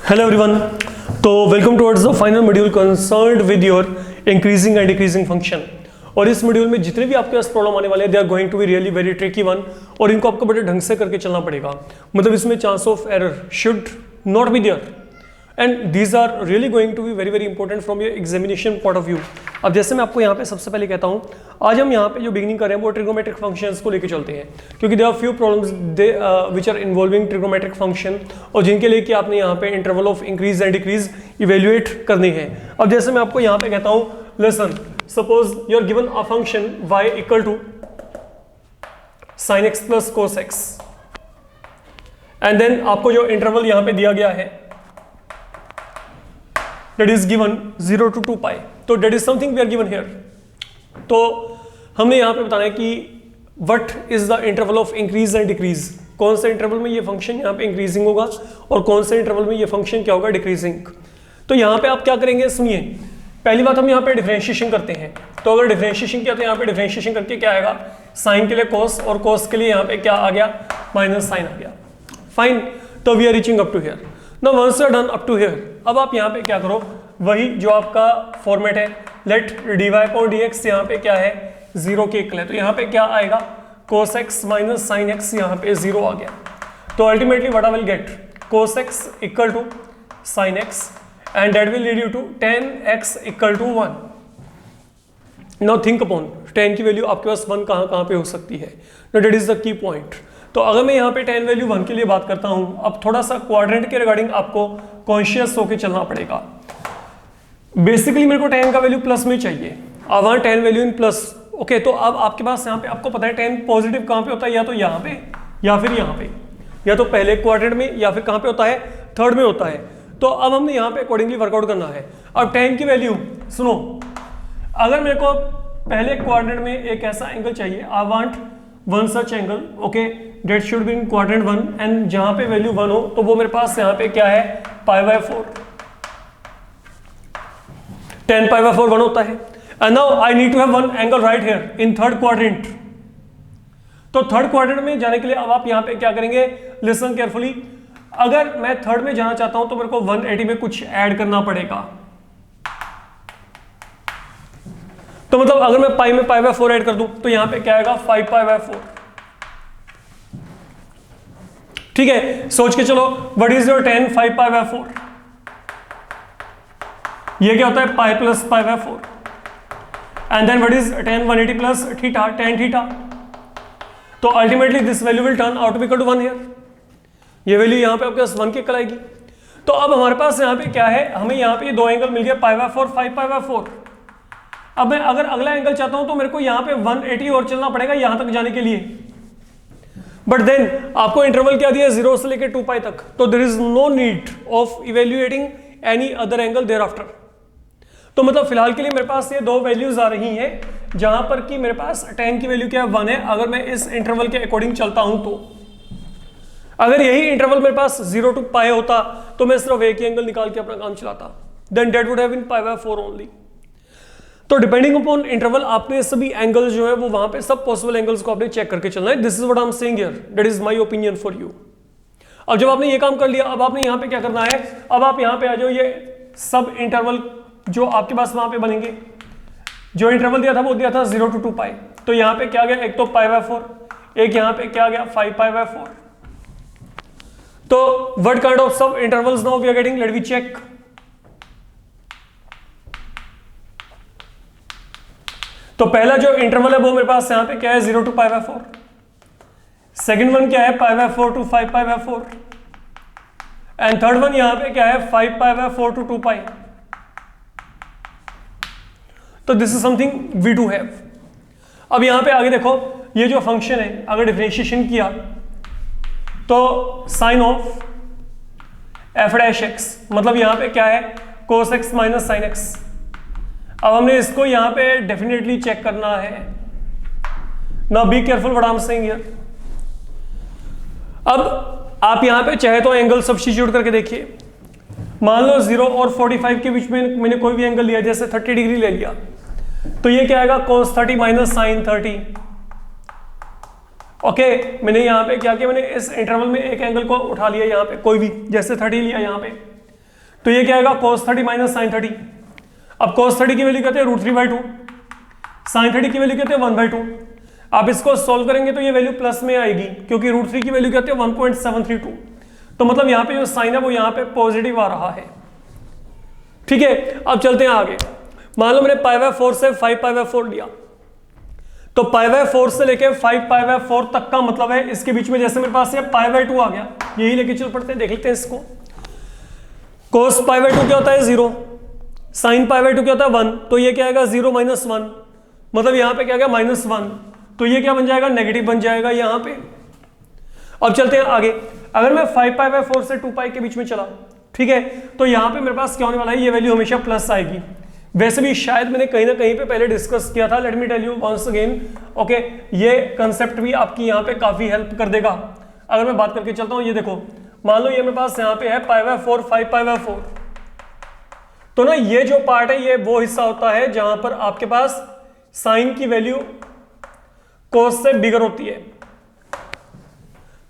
Hello everyone. तो welcome towards the final module concerned with your increasing and decreasing function. और इस module में जितने भी आपके पास प्रॉब्लम आने वाले हैं they are going to be really very tricky one, और इनको आपको बड़े ढंग से करके चलना पड़ेगा। मतलब इसमें chance of error should not be there and these are really going to be very very important from your examination point of view. अब जैसे मैं आपको यहाँ पे सबसे पहले कहता हूँ, आज हम यहाँ पे जो बिगनिंग कर रहे हैं वो ट्रिग्नोमेट्रिक फंक्शंस को लेके चलते हैं, क्योंकि there are few problems which are involving trigonometric function, और जिनके लिए कि आपने यहाँ पे interval of increase and decrease evaluate करनी है। अब जैसे मैं आपको यहाँ पे कहता हूँ, listen, suppose you are given a function y equal to sin x plus cos x, and then आपको जो इंटरवल यहाँ पे दिया गया है that is given 0 to 2 pi, तो that is something we are given here। तो हमने यहाँ पे बताना है कि what is the interval of increase and decrease, कौन से इंटरवल में ये फंक्शन यहाँ पे इंक्रीजिंग होगा और कौन से इंटरवल में ये फंक्शन क्या होगा डिक्रीजिंग। तो यहाँ पे आप क्या करेंगे, सुनिए। पहली बात हम यहाँ पे डिफरेंशिएशन करते हैं, तो अगर डिफरेंशिएशन किया तो यहाँ पे डिफरेंशिएशन करके क्या आएगा, साइन के लिए cos और cos के लिए यहाँ पे क्या आ गया, माइनस साइन आ गया। फाइन, तो we are reaching up to here. Now once you are done up to here, अब आप यहाँ पे क्या करो, वही जो आपका फॉर्मेट है, लेट dy अपॉन dx यहाँ पे क्या है, 0 के इक्वल है, तो यहाँ पे क्या आएगा, cos x minus sine x, यहाँ पे 0 आ गया। तो ultimately what I will get, cos x equal to sine x and that will lead you to tan x equal to 1। Now think upon tan की वैल्यू आपके पास 1 कहाँ पे हो सकती है, that is the key point. तो अगर मैं यहाँ पे tan वैल्यू 1 के लिए बात करता हूँ, अब थोड़ा सा क्वाड्रेंट के रिगार्डिंग आपको कॉन्शियस होके चलना पड़ेगा। बेसिकली मेरे को tan का वैल्यू प्लस में चाहिए, अब वहाँ tan value in plus, okay. तो अब आपके पास यहाँ पे आपको पता है tan पॉजिटिव कहाँ पे होता है, या तो यहाँ पे या फिर यहाँ पे, या तो पहले क्वाड्रेंट में या फिर कहाँ पे होता है, थर्ड में होता है। तो अब हमने यहाँ पे अकॉर्डिंगली वर्कआउट करना है। अब tan की वैल्यू सुनो, अगर मेरे को पहले क्वाड्रेंट में एक ऐसा एंगल चाहिए, I want one such angle, okay, that should be in quadrant 1, and जहां पे वैल्यू 1 हो तो वो मेरे पास यहाँ पे क्या है, π/4, tan π/4 1 होता है। And now I need to have one angle right here in third quadrant. तो थर्ड क्वाड्रेंट में जाने के लिए अब आप यहाँ पे क्या करेंगे, लिसन केयरफुली। अगर मैं थर्ड में जाना चाहता हूं तो मेरे को 180 में कुछ ऐड करना पड़ेगा। तो मतलब अगर मैं पाई में π/4 ऐड कर दूं तो यहां पे क्या आएगा, 5π/4। ठीक है, सोच के चलो, व्हाट इज योर tan 5π/4, ये क्या होता है, pi plus π/4, and then what is tan 180 plus theta, tan theta. तो ultimately this value will turn out to be equal to 1 here, ये वैल्यू यहां पे आपके पास 1 के आएगी। तो अब हमारे पास यहां पे क्या है, हमें यहां पे दो एंगल मिल गया, π/4 5π/4। अब मैं अगर अगला एंगल चाहता हूं तो मेरे को यहां पे 180 और चलना पड़ेगा यहां तक जाने के लिए, बट देन आपको इंटरवल क्या दिया, 0 से लेकर 2 पाई तक, तो there is no need of evaluating any other angle thereafter. तो मतलब फिलहाल के लिए मेरे पास ये दो वैल्यूज आ रही हैं, जहां पर कि मेरे पास tan की वैल्यू क्या है, 1 है। अगर मैं इस इंटरवल के अकॉर्डिंग चलता हूं तो अगर यही इंटरवल मेरे पास 0 to पाई होता तो मैं सिर्फ एक ही एंगल निकाल के अपना काम चलाता, then that would have been π/4 only. तो डिपेंडिंग अपॉन इंटरवल आपने सभी एंगल्स जो है वो वहां पे सब पॉसिबल एंगल्स को आपने चेक करके चलना है। This is what I am saying here, that is my opinion for you. अब जब आपने ये काम कर लिया, अब आपने यहाँ पे क्या करना है, अब आप यहाँ पे आ जाओ, ये सब इंटरवल जो आपके पास वहां पे बनेंगे, जो इंटरवल दिया था वो दिया था 0 to 2 पाई। तो यहाँ पे क्या गया, एक तो π/4, एक यहाँ पे क्या गया, 5π/4। तो what kind of sub intervals now we are getting, let we check. तो पहला जो इंटरवल है वो मेरे पास यहाँ पे क्या है, 0 to π/4। सेकंड वन क्या है, π/4 to 5π/4, एंड थर्ड वन यहाँ पे क्या है, 5π/4 to 2 पाई। तो this is something we do have. अब यहाँ पे आगे देखो, ये जो फंक्शन है अगर डिफरेंशिएशन किया तो साइन ऑफ f'(x), मतलब यहाँ पे क्या है, cos x minus sine x। अब हमने इसको यहाँ पे डेफिनेटली चेक करना है। Now be careful what I am saying here. अब आप यहाँ पे चाहे तो एंगल सब्स्टिट्यूट करके देखिए। मान लो 0 और 45 के बीच में मैंने कोई भी एंगल लिया, जैसे 30 डिग्री ले लिया, तो ये क्या आएगा, cos 30 माइनस साइन 30। ओके, मैंने यहाँ पे क्या किया, मैंने इस इंटरवल में एक एंगल को उठा लिया, यहाँ पे कोई भी, जैसे 30 लिया यहाँ पे, तो ये क्या आएगा cos 30 माइनस साइन 30। अब cos 30 की वैल्यू कहते हैं √3/2, साइन 30 की वैल्यू कहते हैं 1/2। आप इसको सॉल्व करेंगे तो ये वैल्यू प्लस में आएगी क्योंकि √3 की वैल्यू कहते हैं 1.732। तो मतलब यहाँ पे जो साइन है वो यहाँ पे पॉजिटिव आ रहा है। ठीक है, अब चलते हैं आगे। मान लो मैंने π/4 से 5π/4 लिया, तो π/4 से लेके 5π/4 तक का मतलब है इसके बीच में जैसे मेरे पास ये π/2 आ गया, यही लेके चल पड़ते हैं, देख लेते हैं इसको। cos π/2 क्या होता है 0, sin π/2 क्या होता है 1, तो ये क्या आएगा 0 - 1, मतलब यहाँ पे क्या गया -1, तो ये क्या बन जाएगा नेगेटिव बन जाएगा यहाँ पे। अब चलते हैं आगे। अगर मैं 5π/4 से 2π के बीच में चला, ठीक है, तो यहाँ पे मेरे पास क्या होने वाला है, ये वैल्यू हमेशा प्लस आएगी। वैसे भी शायद मैंने कहीं ना कहीं पे पहले डिस्कस किया था, let me tell you once again, okay. ये कंसेप्ट भी आपकी यहाँ पे काफी हेल्प कर देगा। अगर मैं बात करके चलता हूँ, ये देखो, मान लो ये मेरे पास यहाँ पे है π/4 5π/4, तो ना ये जो पार्ट है ये वो हिस्सा होता है जहां पर आपके पास साइन की वैल्यू कोस से बिगर होती है।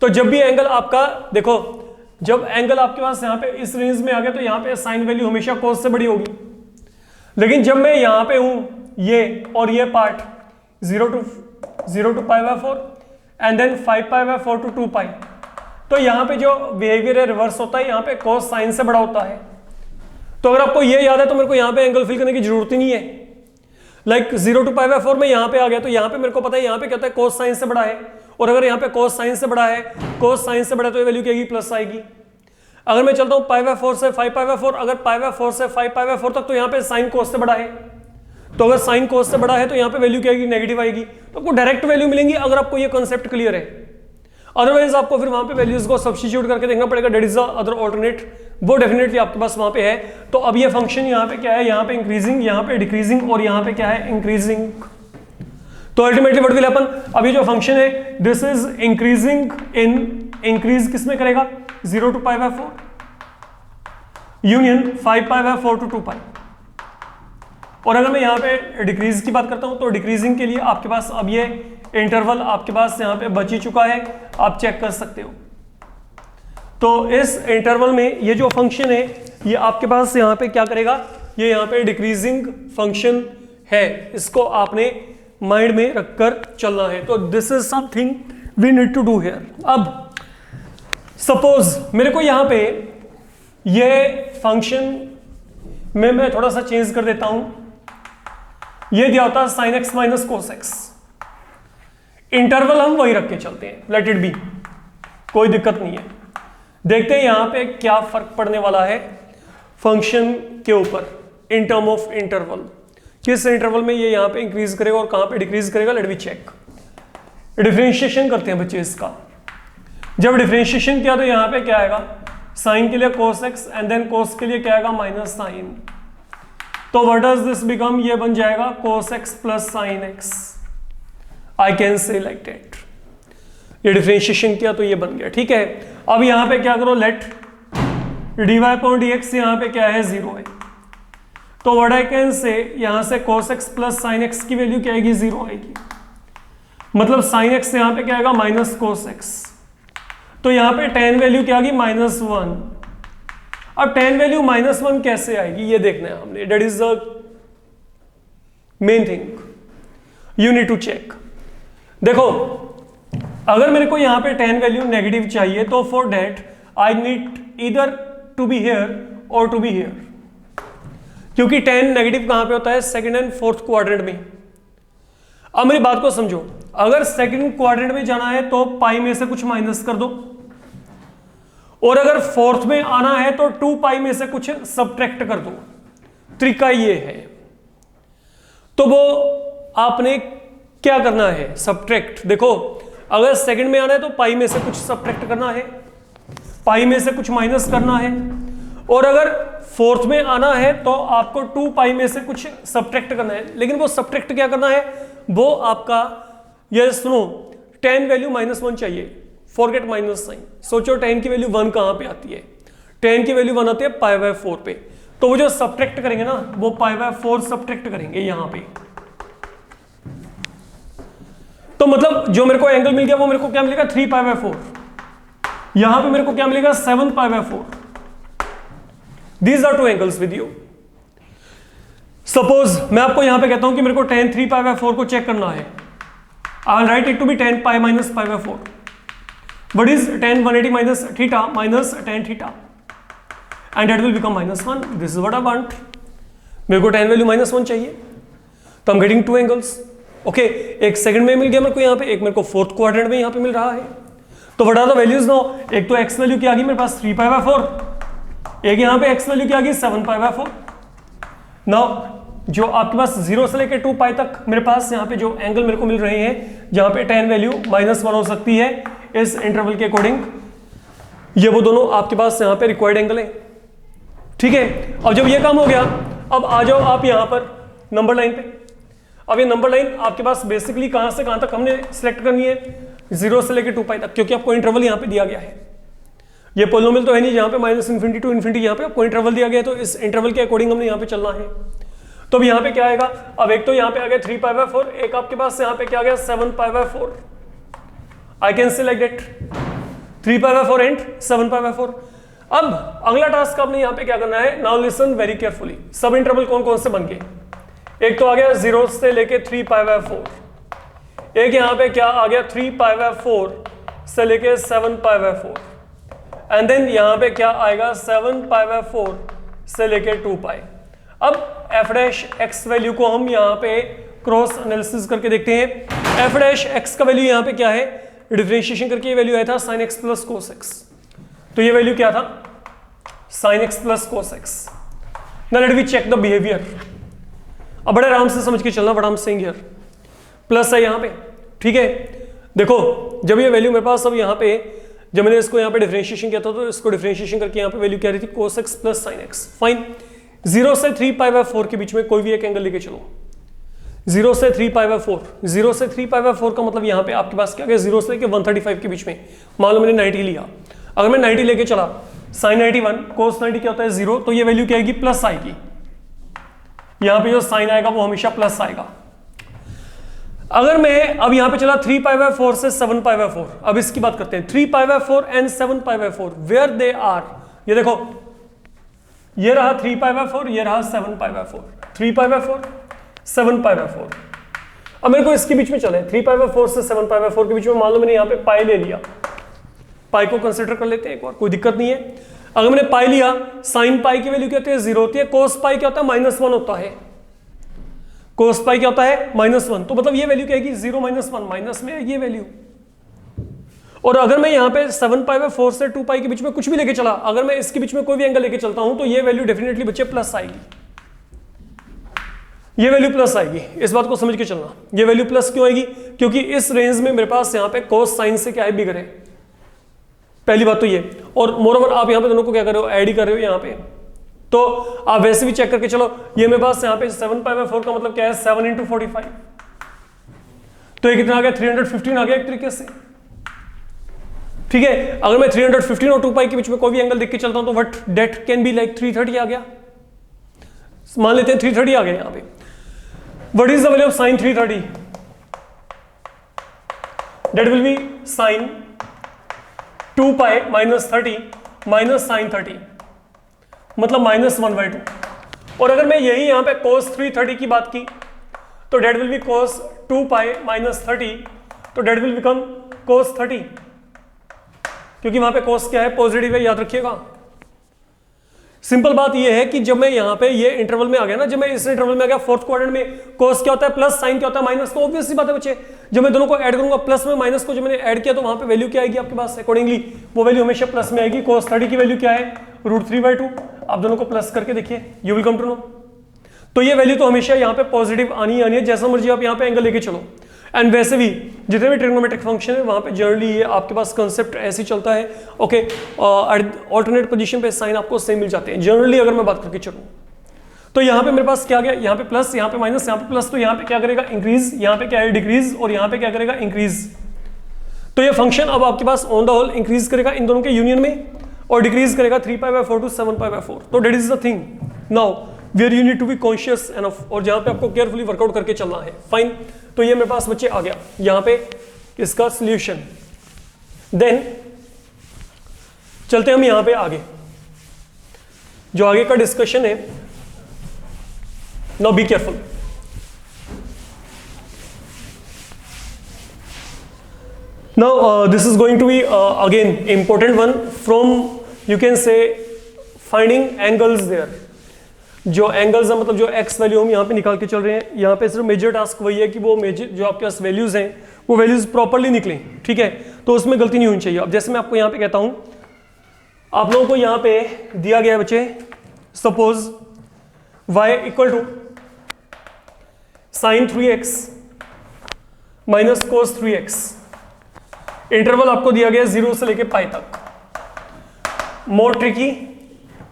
तो जब भी एंगल आपका, देखो जब एंगल आपके पास यहाँ पे इस रेंज में आ गया तो यहाँ पे साइन वैल्यू हमेशा कोस से बड़ी होगी। लेकिन जब मैं यहाँ पे हूं, ये और ये part 0 to π/4 and then 5π/4 to 2π, तो यहाँ पे जो बिहेवियर है रिवर्स होता है, यहाँ पे कोस साइन से बड़ा होता है। तो अगर आपको ये याद है तो मेरे को यहाँ पे एंगल फिल करने की जरूरत ही नहीं है। लाइक 0 to π/4 में यहाँ पे आ गया तो यहाँ पे मेरे को पता है यहाँ पे क्या होता है कोस साइन से बड़ा है, और अगर यहाँ पे कोस साइन से बड़ा है, कोस साइन से बड़ा है तो ये वैल्यू क्या आएगी प्लस आएगी। अगर मैं चलता हूँ π/4 से 5π/4, अगर π/4 से 5π/4 तक, तो यहाँ पे साइन कोस से बड़ा है, तो अगर साइन कोस से बड़ा है तो यहाँ पे वैल्यू क्या आएगी नेगेटिव आएगी। तो आपको डायरेक्ट वैल्यू मिलेंगी अगर आपको ये कॉन्सेप्ट क्लियर है। अदरवाइज आपको फिर वहां पे वैल्यूज को सब्स्टिट्यूट करके देखना पड़ेगा, that is the other alternate, वो डेफिनेटली आपके पास वहां पे है। तो अब ये फंक्शन यहाँ पे क्या है, यहाँ पे इंक्रीजिंग, यहाँ पे डिक्रीजिंग, और यहाँ पे क्या है इंक्रीजिंग। तो अल्टीमेटली व्हाट विल हैपन, अब ये जो फंक्शन है this is increasing in, increase किसमें करेगा 0 to π/4 यूनियन 5π/4 to 2π। और अगर मैं यहाँ पे डिक्रीज की बात करता हूँ तो डिक्रीजिंग के लिए आपके पास अब ये इंटरवल आपके पास यहाँ पे बच ही चुका है, आप चेक कर सकते हो। तो इस इंटरवल में ये जो फंक्शन है ये आपके पास यहाँ पे क्या करेगा, ये यहाँ पे डिक्रीजिंग फंक्शन है, इसको आपने माइंड में रखकर चलना है। तो this is something we need to do here. अब सपोज मेरे को यहाँ पे ये फंक्शन में मैं थोड़ा सा चेंज कर देता हूं, ये दिया होता है sin x minus cos x, interval हम वही रख के चलते हैं, लेट इट बी, कोई दिक्कत नहीं है। देखते हैं यहां पे क्या फर्क पड़ने वाला है फंक्शन के ऊपर इन टर्म ऑफ इंटरवल, किस इंटरवल में ये यहां पे इंक्रीज करेगा और कहां पे डिक्रीज करेगा। Let me check. डिफरेंशिएशन करते हैं बच्चे इसका। जब डिफरेंशिएशन किया तो यहां पे क्या आएगा, साइन के लिए cos x and then cos के लिए क्या आएगा माइनस साइन। तो व्हाट डज दिस बिकम, ये बन जाएगा cos x plus sine x। I can say like that. ये डिफरेंशिएशन किया तो ये बन गया, ठीक है। अब यहां पे क्या करो, लेट dy/dx यहां पे क्या है 0 है, तो व्हाट आई कैन से यहां से cos x plus sine x की वैल्यू क्या आएगी 0 आएगी, मतलब साइन x यहां पे क्या आएगा माइनस cos x। तो यहां पे tan वैल्यू क्या आ गई -1। अब tan वैल्यू -1 कैसे आएगी ये देखना है हमने, that is the main thing you need to check. देखो अगर मेरे को यहां पे tan वैल्यू नेगेटिव चाहिए तो for that I need either to be here और टू बी हियर, क्योंकि tan नेगेटिव कहां पे होता है, सेकंड एंड फोर्थ क्वाड्रेंट में। अब मेरी बात को समझो, अगर सेकंड क्वाड्रेंट में जाना है तो पाई में से कुछ माइनस कर दो, और अगर फोर्थ में आना है तो 2π में से कुछ सब्ट्रैक्ट कर दो। तरीका ये है। तो वो आपने क्या करना है, सब्ट्रैक्ट। देखो अगर सेकंड में आना है तो पाई में से कुछ सब्ट्रैक्ट करना है, पाई में से कुछ माइनस करना है, और अगर फोर्थ में आना है तो आपको 2π में से कुछ सब्ट्रैक्ट करना है। लेकिन वो सब्ट्रैक्ट क्या करना है, वो आपका ये सुनो, tan वैल्यू -1 चाहिए, फॉरगेट माइनस साइन। सोचो tan की वैल्यू 1 कहां पे आती है, tan की वैल्यू 1 आती है π/4 पे, तो वो जो सब्ट्रैक्ट करेंगे ना वो π/4 सब्ट्रैक्ट करेंगे यहां पे। तो मतलब जो मेरे को एंगल मिल गया वो मेरे को क्या मिलेगा 3π/4, यहां पे मेरे को क्या मिलेगा 7π/4। These are two angles with you. Suppose मैं आपको यहां पे कहता हूं कि मेरे को tan 3π/4 को चेक करना है, I will write it to be tan π minus π/4. What is tan 180 minus theta minus tan theta, and that will become -1. This is what I want. मेरे को tan वैल्यू -1 चाहिए, तो I'm getting two angles. Okay, एक second में मिल गया मेरे को यहाँ पे, एक मेरे को फोर्थ क्वाड्रेंट में यहाँ पे मिल रहा है। तो what are the values now? एक तो x वैल्यू क्या आ गई मेरे पास 3π/4, एक यहाँ पे x वैल्यू क्या आ गई 7π/4। नाउ जो आपके पास 0 से लेकर 2π तक मेरे पास यहाँ पे जो एंगल मेरे को मिल रहे हैं, जहाँ पे tan वैल्यू -1 हो सकती है इस इंटरवल के अकॉर्डिंग, ये वो दोनों आपके पास यहाँ पे रिक्वायर्ड एंगल है। ठीक है, अब जब ये काम हो गया, अब आ जाओ आप यहाँ पर नंबर लाइन पे। अब ये नंबर लाइन आपके पास बेसिकली कहां से कहां तक हमने सिलेक्ट करनी है, 0 से लेकर 2π तक, क्योंकि आपको इंटरवल यहाँ पे दिया गया है। ये पोलिनोमियल तो है नहीं जहां पे -∞ to ∞, यहाँ पे आपको इंटरवल दिया गया है, तो इस इंटरवल के अकॉर्डिंग हमने यहाँ पे चलना है। तो अब यहाँ पे क्या आएगा? अब एक तो यहाँ पे आ गया 3π/4, एक आपके पास यहाँ पे क्या आ गया 7π/4। I can say like that 3π/4 and 7π/4। अब अगला टास्क आपने यहाँ पे क्या करना है, नाउ लिसन वेरी केयरफुली। सब इंटरवल कौन कौन से बन गए? एक तो आ गया 0 से लेके 3π/4, एक यहाँ पे क्या आ गया 3π/4 से लेके 7π/4, एंड देन यहाँ पे क्या आएगा 7π/4 से लेके 2π। अब f' वैल्यू को हम यहाँ पे क्रॉस एनालिसिस करके देखते हैं। f' का वैल्यू यहाँ पे क्या है, डिफरेंशिएशन करके ये वैल्यू आया था sin x plus cos x, तो ये वैल्यू क्या था sin x plus cos x। Now let me check the behavior। अब बड़े आराम से समझ के चलना, बड़ा हम सेइंग हियर प्लस है यहाँ पे। ठीक है, देखो जब ये वैल्यू मेरे पास, अब यहाँ पे जब मैंने इसको यहाँ पे डिफरेंशिएशन किया था, तो इसको डिफरेंशिएशन करके यहाँ पे वैल्यू क्या रही थी cos x plus sin x। Fine, 0 से 3π/4 के बीच में कोई भी एक एंगल लेके चलो, 0 से 3π/4, 0 से 3π/4 का मतलब यहाँ पे आपके पास क्या गया 0 से लेके 135 के बीच में। मान लो मैंने 90 लिया, अगर मैं 90 लेके चला, sin 91 cos 90 क्या होता है 0, तो ये वैल्यू क्या आएगी प्लस आएगी। यहाँ पे जो साइन आएगा वो हमेशा प्लस आएगा। अगर मैं अब यहाँ पे चला 3π/4 से 7π/4, अब इसकी बात करते हैं 3π/4 एंड 7π/4 वेयर दे आर। ये देखो, ये रहा 3π/4, ये रहा 7π/4, 3π/4 7π/4। अब मेरे को इसके बीच में चले 3π/4 से 7π/4 के बीच में, मान लो मैंने यहाँ पे पाई ले लिया, पाई को कंसिडर कर लेते हैं एक बार, कोई दिक्कत नहीं है। अगर मैंने पाई लिया, साइन पाई की वैल्यू क्या होती है 0 होती है, कोस पाई क्या होता है -1 होता है, कोस पाई क्या होता है -1, तो मतलब ये वैल्यू क्या आएगी 0 -1 माइनस में आएगी ये वैल्यू। और अगर मैं यहाँ पे 7π/4 से 2π के बीच में कुछ भी लेके चला, अगर मैं इसके बीच में कोई भी एंगल लेके चलता हूं, तो ये वैल्यू डेफिनेटली बच्चे प्लस आएगी, ये वैल्यू प्लस आएगी। इस बात को समझ के चलना, ये वैल्यू प्लस क्यों आएगी, क्योंकि इस रेंज में मेरे पास यहाँ पे कोस साइन से क्या है बिगड़ है, पहली बात तो ये। और मोरओवर आप यहाँ पे दोनों को क्या कर रहे हो, ऐड ही कर रहे हो यहाँ पे, तो आप वैसे भी चेक करके चलो। ये मेरे पास यहाँ पे 7π/4 का मतलब क्या है 7 × 45, तो ये कितना आ गया 315 आ गया एक तरीके से। ठीक है, अगर मैं 315 और 2π के बीच में कोई भी एंगल देख के चलता हूं, तो what that can be like 330 आ गया, मान लेते हैं 330 आ गया यहाँ पे। What is the value of sine 330? That will be sine 2π - 30 minus sine 30, मतलब -1/2। और अगर मैं यही यहाँ पे cos 330 की बात की, तो डेट विल बी cos 2π - 30, तो डेट विल बिकम cos 30, क्योंकि वहां पे cos क्या है पॉजिटिव है, याद रखिएगा। सिंपल बात ये है कि जब मैं यहाँ पे ये इंटरवल में आ गया ना, जब मैं इस इंटरवल में आ गया फोर्थ क्वाड्रेंट में, cos क्या होता है प्लस, साइन क्या होता है माइनस, तो ऑब्वियस सी बात है बच्चे, जब मैं दोनों को ऐड करूंगा प्लस में माइनस को जब मैंने ऐड किया, तो वहां पे वैल्यू क्या आएगी आपके पास, अकॉर्डिंगली वो वैल्यू हमेशा प्लस में आएगी। cos 30 की वैल्यू क्या है √3/2, आप दोनों को प्लस करके देखिए, you will come to know. तो ये वैल्यू तो हमेशा यहाँ पे पॉजिटिव आनी ही आनी है, जैसा मर्जी आप यहाँ पे एंगल लेके चलो। एंड वैसे भी जितने भी ट्रिग्नोमेट्रिक फंक्शन है वहां पे जनरली ये आपके पास कंसेप्ट ऐसे चलता है, ओके, ऑल्टरनेट पोजीशन पे साइन आपको सेम मिल जाते हैं जनरली, अगर मैं बात करके चलूं। तो यहाँ पे मेरे पास क्या गया, यहाँ पे प्लस, यहाँ पे माइनस, यहाँ पे प्लस, तो यहाँ पे क्या करेगा इंक्रीज, यहाँ पे क्या है डिक्रीज, और यहाँ पे क्या करेगा इंक्रीज। तो ये फंक्शन अब आपके पास ऑन द होल इंक्रीज करेगा इन दोनों के यूनियन में, और डिक्रीज करेगा 3π/4 to 7π/4। तो that is the thing now where you need to be conscious enough, और जहां पे आपको केयरफुली वर्कआउट करके चलना है। फाइन, तो ये मेरे पास बच्चे आ गया यहाँ पे इसका सॉल्यूशन। देन चलते हम यहाँ पे आगे। जो आगे का डिस्कशन है, now be careful. Now this is going to be again important one from you can say finding angles there. जो एंगल्स है मतलब जो एक्स वैल्यू हम यहाँ पे निकाल के चल रहे हैं, यहाँ पे सिर्फ मेजर टास्क वही है कि वो मेजर जो आपके पास वैल्यूज हैं वो वैल्यूज प्रॉपर्ली निकलें, ठीक है, तो उसमें गलती नहीं होनी चाहिए। अब जैसे मैं आपको यहाँ पे कहता हूँ, आप लोगों को यहाँ पे दिया गया है बच्चे, suppose y equal to sine 3x minus cos 3x, interval आपको दिया गया 0 से लेके पाई तक। मोर ट्रिकी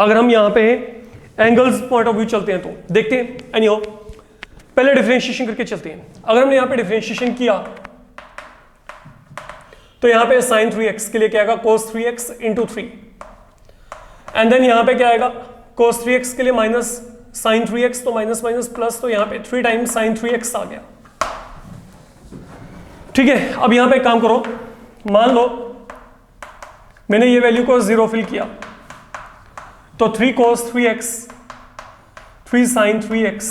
अगर हम यहाँ पे एंगल्स पॉइंट ऑफ व्यू चलते हैं तो देखते हैं। एनीहाउ पहले डिफरेंशिएशन करके चलते हैं। अगर हमने यहाँ पे डिफरेंशिएशन किया तो यहाँ पे साइन 3x के लिए क्या आएगा, cos 3x into 3, and then यहाँ पे क्या आएगा, cos 3x के लिए माइनस साइन 3x, तो माइनस माइनस प्लस, तो यहाँ पे 3 टाइम्स साइन 3x आ गया, ठीक है। अब यहाँ पे एक काम करो, मान लो मैंने ये वैल्यू को 0 फिल किया, तो 3 cos 3x 3 sin 3x,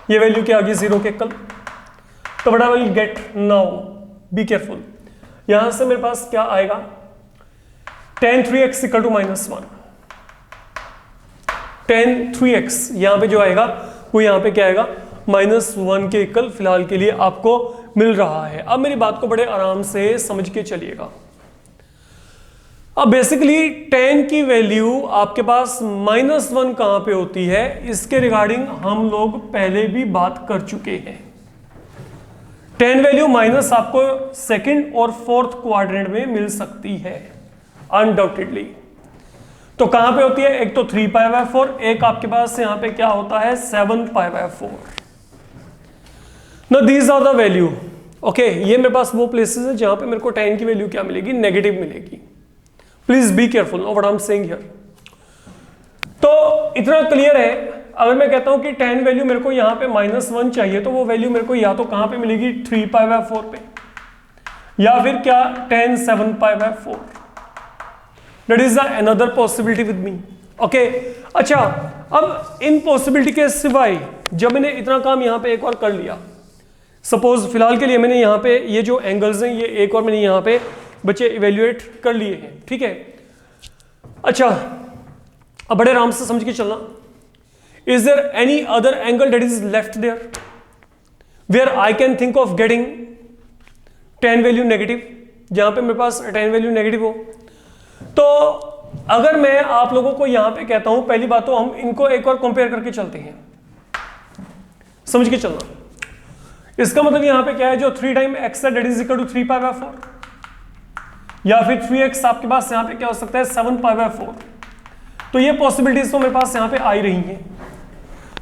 ये वैल्यू क्या आ गई 0 के कल। तो what I will get now, be careful, यहां से मेरे पास क्या आएगा, tan 3x equal to -1, tan 3x यहां पे जो आएगा वो यहां पे क्या आएगा -1 के इक्वल फिलहाल के लिए आपको मिल रहा है। अब मेरी बात को बड़े आराम से समझ के चलिएगा। अब बेसिकली tan की वैल्यू आपके पास -1 कहां पे होती है, इसके रिगार्डिंग हम लोग पहले भी बात कर चुके हैं। tan वैल्यू माइनस आपको सेकंड और फोर्थ क्वाड्रेंट में मिल सकती है अनडाउटेडली। तो कहां पे होती है, एक तो 3π/4, एक आपके पास यहां पे क्या होता है 7π/4। Now these are the value, okay, ये मेरे पास वो प्लेसेस है जहां पे मेरे को tan की वैल्यू क्या मिलेगी, नेगेटिव मिलेगी। Please be careful what I am saying here. तो इतना क्लियर है, अगर मैं कहता हूं कि tan वैल्यू मेरे को यहां पे -1 चाहिए, तो वो वैल्यू मेरे को या तो कहां पे मिलेगी 3π/4 पे, या फिर क्या tan 7π/4। That is another possibility with me, okay. अच्छा, अब इन पॉसिबिलिटी के सिवाय जब मैंने इतना काम यहां पे एक और कर लिया, सपोज फिलहाल के लिए मैंने यहां पे ये जो एंगल्स हैं ये एक और मैंने यहां पे बच्चे इवेल्युएट कर लिए हैं, ठीक है। अच्छा, अब बड़े आराम से समझ के चलना, is there any other angle that is left there where I can think of getting tan value negative, जहां पे मेरे पास tan वैल्यू नेगेटिव हो। तो अगर मैं आप लोगों को यहां पे कहता हूं, पहली बात तो हम इनको एक और कंपेयर करके चलते हैं, समझ के चलना। इसका मतलब यहां पे क्या है, जो 3 टाइम x है दैट इज इक्वल टू 3π/4, या फिर 3x आपके पास यहां पे क्या हो सकता है 7π/4। तो ये पॉसिबिलिटीज तो मेरे पास यहां पे आ ही रही हैं।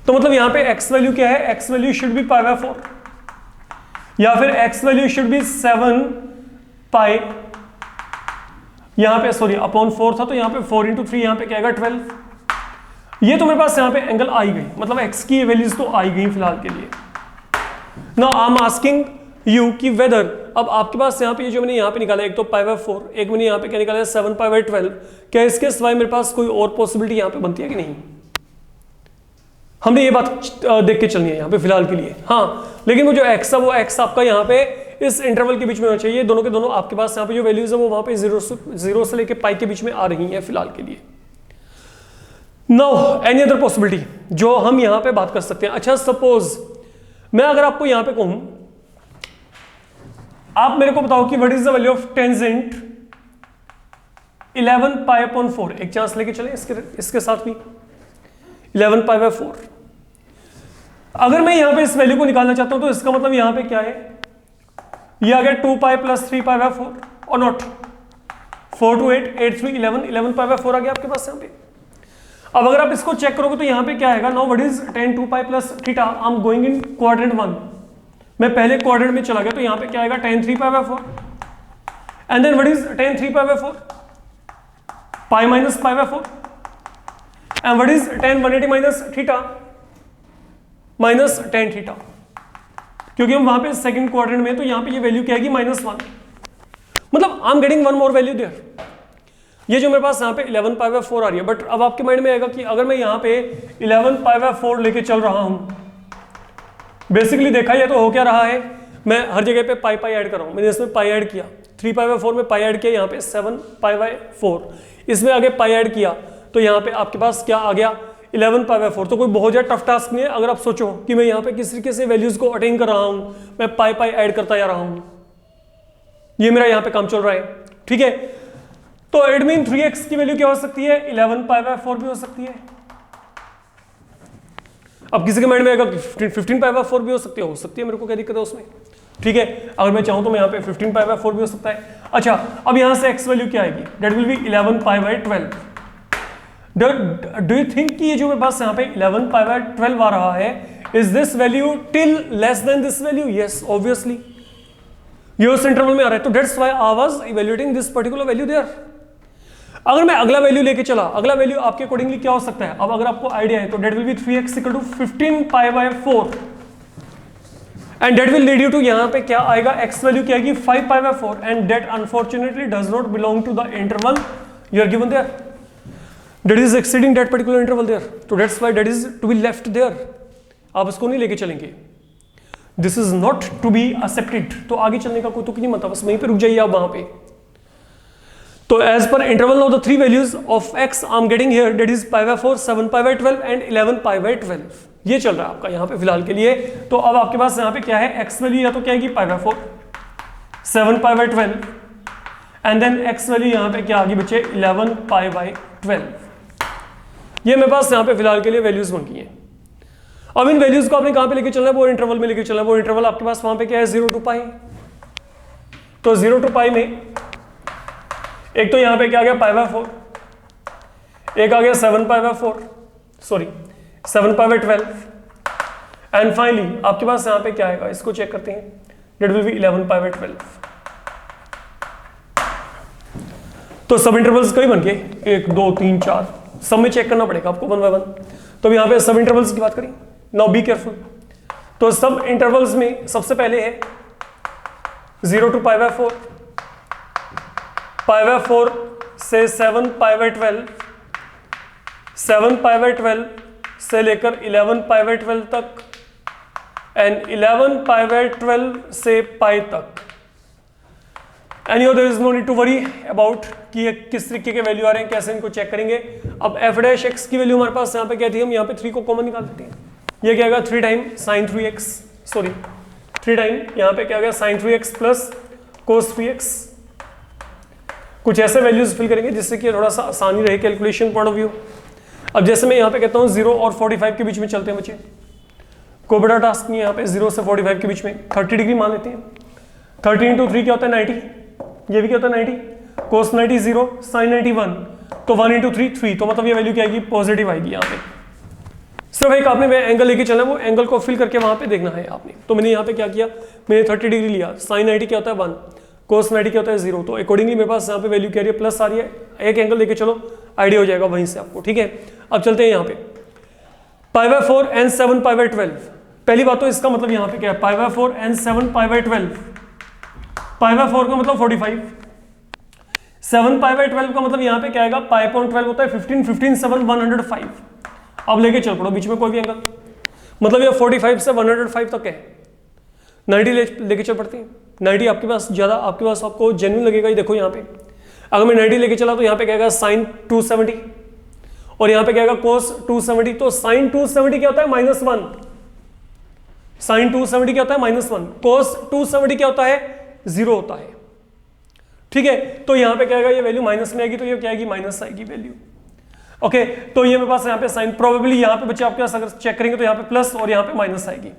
तो मतलब यहां पे x वैल्यू क्या है, x वैल्यू शुड बी π/4, या फिर x वैल्यू शुड बी 7π, यहां पे सॉरी अपॉन 4 था, तो यहां पे 4 × 3 यहां पे क्या आएगा 12। ये तो मेरे पास यहां पे एंगल आ ही गई, मतलब x की वैल्यूज तो आ ही गई फिलहाल के लिए। Now I am asking you कि वेदर, अब आपके पास यहाँ पे ये जो मैंने यहाँ पे निकाला, एक तो π/4, एक मैंने यहाँ पे क्या निकाला है 7π/12, क्या इसके सिवाय मेरे पास कोई और पॉसिबिलिटी यहाँ पे बनती है कि नहीं? हमने ये बात देख के चलनी है यहाँ पे फिलहाल के लिए। हाँ, लेकिन वो जो x है वो x आपका यहाँ पे इस इंटरवल के बीच में होना चाहिए, दोनों के दोनों आपके पास यहाँ पे जो वैल्यूज है वो वहां पे 0 से लेके पाई के बीच में आ रही है फिलहाल के लिए। नाउ एनी अदर पॉसिबिलिटी जो हम यहाँ पे बात कर सकते हैं। अच्छा, सपोज मैं अगर आपको यहाँ पे कहूं, आप मेरे को बताओ कि what is the value of tangent 11π/4, एक चांस लेके चले इसके साथ भी 11π/4। अगर मैं यहां पे इस वैल्यू को निकालना चाहता हूं तो इसका मतलब यहां पे क्या है, ये आ गया 2π + 3π/4 और नॉट 4 2 8 8 3 11 11π/4 आ गया आपके पास यहां पे। अब अगर आप इसको चेक करोगे तो यहां पे क्या आएगा, now what is tan 2π + theta, I am going in quadrant 1, मैं पहले क्वाड्रेंट में चला गया, तो यहां पे क्या आएगा tan 3π/4, and then what is tan 3π/4 π - π/4, and what is tan 180 - theta minus tan theta, क्योंकि हम वहां पे सेकंड क्वाड्रेंट में, तो यहां पे ये वैल्यू क्या आएगी -1, मतलब I am getting one more value there. ये जो मेरे पास यहाँ पे 11 पाई बाय 4 आ रही है, बट अब आपके माइंड में आएगा कि अगर मैं यहाँ पे 11 पाई बाय 4 लेके चल रहा हूँ, बेसिकली देखा ये तो हो क्या रहा है, मैं हर जगह पे पाई पाई ऐड कर रहा हूँ। मैंने इसमें पाई ऐड किया, 3 पाई बाय 4 में पाई ऐड किया, यहाँ पे 7 पाई बाय 4, इसमें आगे पाई ऐड किया, तो यहाँ पे आपके पास क्या आ गया 11 पाई बाय 4। तो कोई बहुत ज़्यादा टफ टास्क नहीं है। अगर आप सोचो कि मैं यहाँ पे किस तरीके से वैल्यूज को अटेन कर रहा हूँ, मैं पाई पाई ऐड करता जा रहा हूँ, ये मेरा यहाँ पे काम चल रहा है, ठीक है। तो एडमिन 3x की वैल्यू क्या हो सकती है, 11 पाई बाय 4 भी हो सकती है। अब किसी के माइंड में आएगा 15 पाई बाय 4 भी हो सकती है, मेरे को क्या दिक्कत है उसमें, ठीक है। अगर मैं चाहूं तो मैं यहाँ पे 15 पाई बाय 4 भी हो सकता है। अच्छा, अब यहाँ से x वैल्यू क्या आएगी, that will be 11 pi by 12। Do you think कि ये जो मेरे पास यहाँ पे 11 पाई बाय 12 आ रहा है, is this value till less than this value? Yes, obviously ये उस इंटरवल में आ रहा है, तो that's why I was evaluating this particular value there. अगर मैं अगला वैल्यू लेके चला, अगला वैल्यू आपके अकॉर्डिंगली क्या हो सकता है, अब अगर आपको आइडिया है तो that will be 3x equal to 15 pi by 4 and that will lead you to, यहाँ पे क्या आएगा, x वैल्यू क्या आएगी 5 pi by 4 and that unfortunately does not belong to the interval you are given there, that is exceeding that particular interval there, तो that's why that is to be left there. आप इसको नहीं लेके चलेंगे, this is not to be accepted, तो आगे चलने का कोई तुक नहीं बनता, बस वहीं पे रुक जाइए आप वहां पे। तो as per interval of the 3 values of x I am getting here, that is pi by 4, 7 pi by 12 and 11 pi by 12, ये चल रहा है आपका यहाँ पे फिलहाल के लिए। तो अब आपके पास यहाँ पे क्या है, x वैल्यू या तो क्या आएगी pi by 4, 7 pi by 12 and then x value यहाँ पे क्या आ गई बच्चे 11 पाई बाय 12। ये मेरे पास यहाँ पे फिलहाल के लिए वैल्यूज बन गई हैं। अब इन वैल्यूज को आपने कहाँ पे लेके चलना है, वो इंटरवल में लेके चलना है। वो इंटरवल आपके पास वहां पे क्या है 0 टू पाई, तो 0 टू पाई में एक तो यहाँ पे क्या आ गया पाई बाय 4, एक आ गया 7 pi by 4, sorry 7 pi by 12 and finally आपके पास यहाँ पे क्या आएगा, इसको चेक करते हैं, that will be 11 pi by 12। तो सब इंटरवल्स कई बन गए, 1 2 3 4, सब में चेक करना पड़ेगा आपको 1 बाय 1। तो यहाँ पे सब इंटरवल्स की बात करें, नाउ बी केयरफुल। तो सब इंटरवल्स में सबसे पहले है 0 to pi by 4, pi by 4 से 7 पाई बाय 12, 7 पाई बाय 12 से लेकर 11 पाई बाय 12 तक एंड 11 पाई बाय 12 से पाई तक। Any there is no need to worry about कि ये किस तरीके के वैल्यू आ रहे हैं, कैसे इनको चेक करेंगे। अब f डैश x की वैल्यू हमारे पास यहाँ पे क्या थी, हम यहाँ पे 3 को कॉमन निकाल देते हैं, ये क्या आएगा 3 time sign 3x, sorry 3 time यहाँ पे क्या आ गया sign 3x plus cos 3x। कुछ ऐसे वैल्यूज फिल करेंगे जिससे कि थोड़ा सा आसानी रहे कैलकुलेशन पॉइंट ऑफ व्यू। अब जैसे मैं यहाँ पे कहता हूँ 0 और 45 के बीच में चलते हैं बच्चे, कोई बड़ा टास्क नहीं है यहाँ पे, 0 से 45 के बीच में 30 डिग्री मान लेते हैं। 30 इंटू 3 क्या होता है 90, ये भी क्या होता है 90, कोस 90 0, साइन 90 1, तो 1 इंटू 3 3, तो मतलब ये वैल्यू क्या आएगी पॉजिटिव आएगी यहाँ पे। सिर्फ एक आपने एंगल लेके चलना है, वो एंगल को फिल करके वहां पे देखना है आपने। तो मैंने यहाँ पे क्या किया, मैंने 30 डिग्री लिया, साइन 90 क्या होता है 1, कोस 90 क्या होता है 0, तो अकॉर्डिंगली मेरे पास यहाँ पे वैल्यू क्या आ रही है प्लस आ रही है। एक एंगल लेके चलो, आइडिया हो जाएगा वहीं से आपको, ठीक है। अब चलते हैं यहाँ पे पाई बाय 4 एंड 7 पाई बाय 12। पहली बात तो इसका मतलब यहाँ पे क्या है, पाई by 4 and 7 pi by 12, pi by 4 का मतलब 45, 7 पाई बाय 12 का मतलब यहाँ पे क्या आएगा, पाई पॉइंट 12 होता है 15, 15 7 105। अब लेके चल पड़ो बीच में कोई भी एंगल, मतलब ये 45 से 105 तक है। 90 लेके चल पड़ती है, 90 आपके पास ज्यादा, आपके पास आपको जेन्युइन लगेगा। ये देखो यहाँ पे अगर मैं 90 लेके चला तो यहाँ पे क्या आएगा साइन 270 और यहाँ पे क्या आएगा कोस 270। तो साइन 270 क्या होता है -1, साइन 270 क्या होता है -1, कोस 270 क्या होता है 0 होता है, ठीक है। तो यहाँ पे क्या आएगा, ये वैल्यू माइनस में आएगी, तो ये क्या आएगी माइनस आएगी वैल्यू, ओके। तो ये मेरे पास यहाँ पे साइन प्रोबेबली यहाँ पे बच्चे आपके पास अगर चेक करेंगे तो यहाँ पे प्लस और यहाँ पे माइनस आएगी,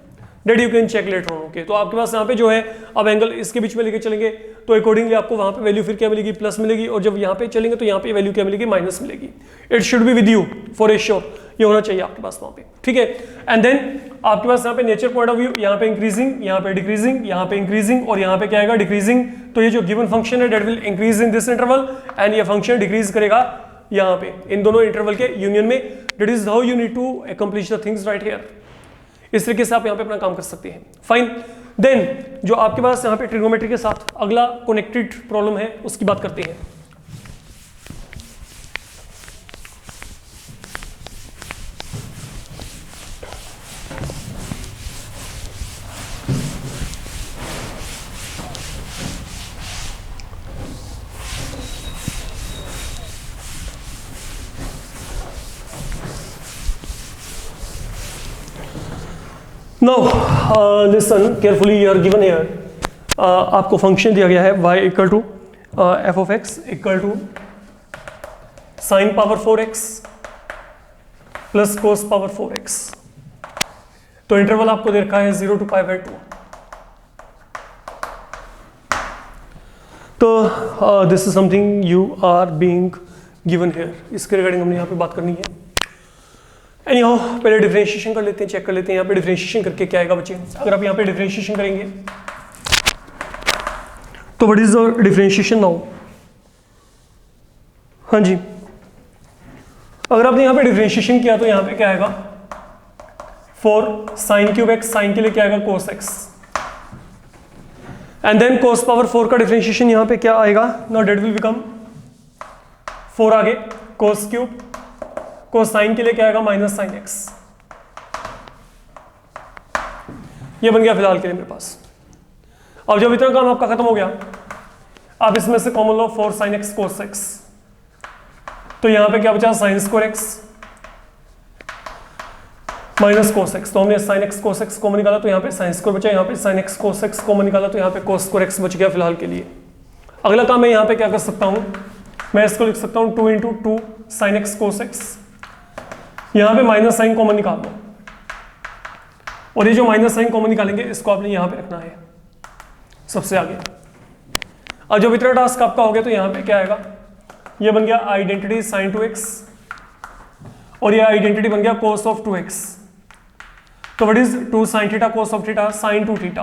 that you can check later on, okay. तो आपके पास यहाँ पे जो है अब एंगल इसके बीच में लेके चलेंगे तो अकॉर्डिंगली आपको वहाँ पे वैल्यू फिर क्या मिलेगी प्लस मिलेगी, और जब यहाँ पे चलेंगे तो यहाँ पे वैल्यू क्या मिलेगी माइनस मिलेगी। It should be with you for a sure, ये होना चाहिए आपके पास वहाँ पे, ठीक है। एंड देन आपके पास यहाँ पे नेचर पॉइंट ऑफ व्यू, यहाँ पे इंक्रीजिंग, यहाँ पे डिक्रीजिंग, यहाँ पे इंक्रीजिंग और यहाँ पे क्या आएगा डिक्रीजिंग। तो ये जो गिवन फंक्शन है that will increase in this interval and ये फंक्शन डिक्रीज करेगा यहाँ पे इन दोनों इंटरवल के यूनियन में। That is how you need to accomplish the things right here. इस तरीके से आप यहाँ पे अपना काम कर सकते हैं, फाइन। देन जो आपके पास यहाँ पे ट्रिग्नोमेट्री के साथ अगला कनेक्टेड प्रॉब्लम है उसकी बात करते हैं। Now listen carefully, you are given here, आपको फंक्शन दिया गया है y equal to F of x equal to sine power 4x plus cos power 4x। तो इंटरवल आपको दे रखा है 0 to π/2। तो this is something you are being given here, इसके रिगार्डिंग हमने यहाँ पे बात करनी है। एनीहाउ पहले डिफरेंशिएशन कर लेते हैं, चेक कर लेते हैं यहाँ पे डिफरेंशिएशन करके क्या आएगा बच्चे। अगर आप यहाँ पे डिफरेंशिएशन करेंगे तो what is the differentiation now. हाँ जी, अगर आपने यहाँ पे डिफरेंशिएशन किया तो यहाँ पे क्या आएगा 4 साइन क्यूब एक्स, साइन के लिए क्या आएगा cos x, and then cos power 4 का डिफरेंशिएशन यहाँ पे क्या आएगा, नाउ डेट विल बिकम 4 आगे कोस क्यूब, कोस साइन के लिए क्या आएगा माइनस साइन एक्स। ये बन गया फिलहाल के लिए मेरे पास। अब जब इतना काम आपका खत्म हो गया, आप इसमें से कॉमन लो 4 साइन एक्स कोस एक्स, तो यहां पे क्या बचा sine square x minus cos x. तो हमने sine x cos x common निकाला तो यहाँ पे साइन स्क्वायर बचा, यहाँ पे sine x cos x common निकाला तो यहाँ पे कोस स्क्वायर एक्स बच गया फिलहाल के लिए। अगला काम मैं यहाँ पे क्या कर सकता हूँ, मैं इसको लिख सकता हूँ 2 × 2 साइन एक्स कोस एक्स, यहाँ पे माइनस साइन कॉमन निकाल दो, और ये जो माइनस साइन कॉमन निकालेंगे इसको आपने यहाँ पे रखना है सबसे आगे। और जब इतना टास्क आपका हो गया तो यहाँ पे क्या आएगा, ये बन गया आइडेंटिटी साइन 2x और ये आइडेंटिटी बन गया कोस ऑफ 2x। तो what is 2 sine theta cos of theta sine 2 theta.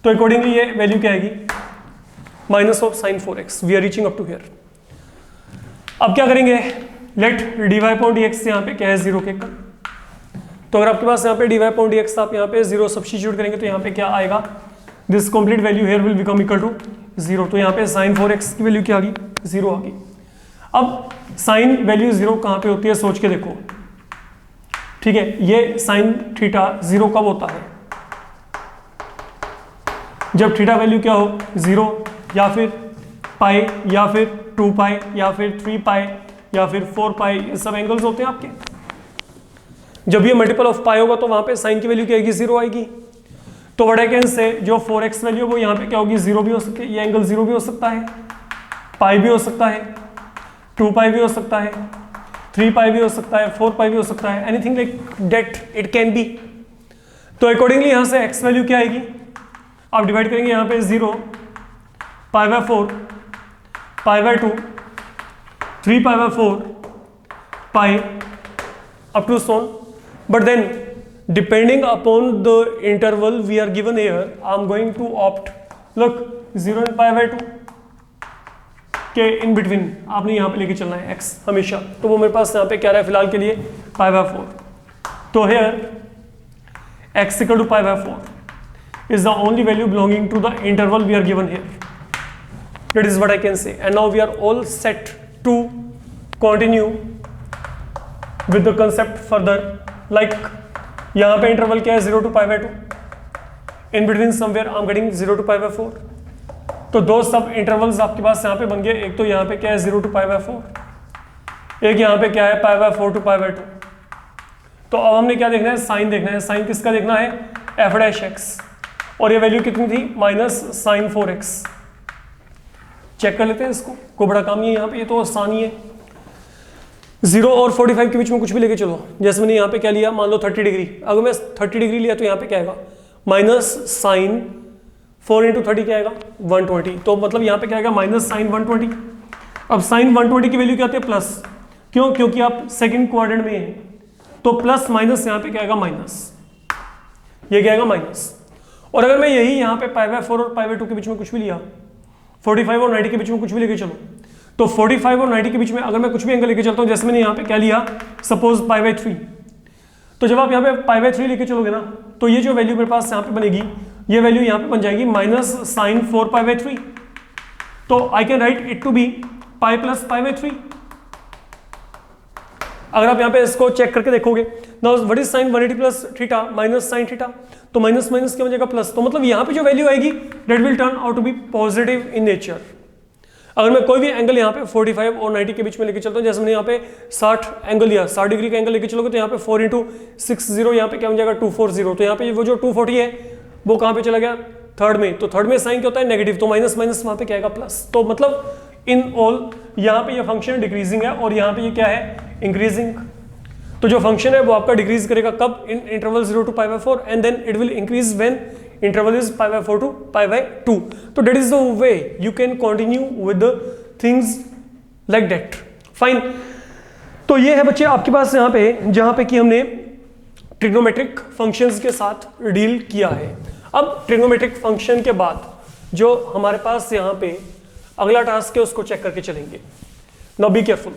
तो अकॉर्डिंगली ये वैल्यू क्या आएगी minus of sine 4x। We are reaching up to here. अब क्या करेंगे, लेट dy/dx यहाँ पे क्या है 0 के इक्वल। तो अगर आपके पास यहाँ पे dy/dx आप यहाँ पे 0 सब्स्टिट्यूट करेंगे तो यहाँ पे क्या आएगा, this complete value here will become equal to 0। तो यहाँ पे साइन 4x की वैल्यू क्या आ गई 0 आ गई। अब साइन वैल्यू 0 कहाँ पे होती है सोच के देखो, ठीक है। ये साइन थीटा 0 कब होता है, जब थीटा वैल्यू क्या हो 0 या फिर पाई या फिर 2 पाई या फिर 3 पाई या फिर 4 पाई, ये सब एंगल्स होते हैं आपके। जब ये मल्टीपल ऑफ पाई होगा तो वहां पे साइन की वैल्यू क्या आएगी 0 आएगी। तो व्हाट आई कैन से जो 4x वैल्यू वो यहाँ पे क्या होगी 0 भी हो सकती है, ये एंगल 0 भी हो सकता है, पाई भी हो सकता है, 2 पाई भी हो सकता है, 3 पाई भी हो सकता है, 4 पाई भी हो सकता है, anything like that it can be. तो अकॉर्डिंगली यहाँ से x वैल्यू क्या आएगी, आप डिवाइड करेंगे यहाँ पे 0 π/4 π/2 3 π/4 पाई up to so on. But then depending upon the interval we are given here, I'm going to opt, look 0 and π/2 के इन बिटवीन आपने यहाँ पे लेके चलना है x हमेशा। तो वो मेरे पास यहाँ पे क्या रहा है फिलहाल के लिए π/4। तो here x equal to π/4 is the only value belonging to the interval we are given here. That is what I can say. And now we are all set to continue with the concept further. Like यहाँ पे interval क्या है 0 to π/2, in between somewhere I'm getting 0 to π/4। तो दो सब intervals आपके पास यहाँ पे बन गए, एक तो यहाँ पे क्या है 0 to π/4, एक यहाँ पे क्या है π/4 to π/2। तो अब हमने क्या देखना है, साइन देखना है। साइन किसका देखना है f'(x), और ये वैल्यू कितनी थी माइनस साइन 4x। चेक कर लेते हैं इसको, कोई बड़ा काम नहीं है यहाँ पे, ये तो आसान ही है। 0 और 45 के बीच में कुछ भी लेके चलो, जैसे मैंने यहाँ पे क्या लिया, मान लो 30 डिग्री। अगर मैं 30 डिग्री लिया तो यहाँ पे क्या आएगा माइनस साइन 4 × 30 क्या आएगा 120। तो मतलब यहाँ पे क्या आएगा माइनस साइन 120। अब साइन 120 की वैल्यू क्या आती है प्लस, क्यों, क्योंकि आप सेकंड क्वाड्रेंट में हैं, तो प्लस माइनस यहाँ पे क्या आएगा माइनस, ये क्या आएगा माइनस। और अगर मैं यही यहाँ पे π/4 और π/2 के बीच में कुछ भी लिया, 45 और 90 के बीच में कुछ भी लेके चलो, तो 45 और 90 के बीच में अगर मैं कुछ भी एंगल लेके चलता हूँ, जैसे मैंने यहाँ पे क्या लिया सपोज π/3, तो जब आप यहाँ पे π/3 लेके चलोगे ना, तो ये जो वैल्यू मेरे पास यहाँ पे बनेगी, ये वैल्यू यहाँ पे बन जाएगी माइनस साइन 4 π/3। तो I can write it to be pi plus π/3। अगर आप यहाँ पे इसको चेक करके देखोगे, now what is sine 180 plus theta minus sine theta, तो माइनस माइनस क्या बन जाएगा प्लस। तो मतलब यहाँ पे जो वैल्यू आएगी that will turn out to be positive in nature. अगर मैं कोई भी एंगल यहाँ पे 45 और 90 के बीच में लेके चलता हूँ, जैसे मैंने यहाँ पे 60 एंगल लिया, 60 डिग्री का एंगल लेके चलोगे तो यहाँ पे 4 इंटू 60 यहाँ पे क्या बन जाएगा 240। तो यहाँ पे वो जो 240 है वो कहाँ पे चला गया, थर्ड में। तो थर्ड में साइन क्या होता है, नेगेटिव, तो माइनस माइनस वहाँ पे क्या आएगा, प्लस। तो मतलब इन ऑल यहाँ पे ये फंक्शन डिक्रीजिंग है और यहाँ पे ये क्या है, इंक्रीजिंग। तो जो फंक्शन है वो आपका डिक्रीज करेगा कब, in interval 0 to π/4 and then it will increase when interval is π/4 to π/2. So that is the way you can continue with the things like that. Fine. तो ये है बच्चे आपके पास यहाँ पे, जहाँ पे कि हमने ट्रिग्नोमेट्रिक फंक्शंस के साथ डील किया है। अब ट्रिग्नोमेट्रिक फंक्शन के बाद जो हमारे पास यहाँ पे अगला टास्क है उसको चेक करके चलेंगे। Now be careful.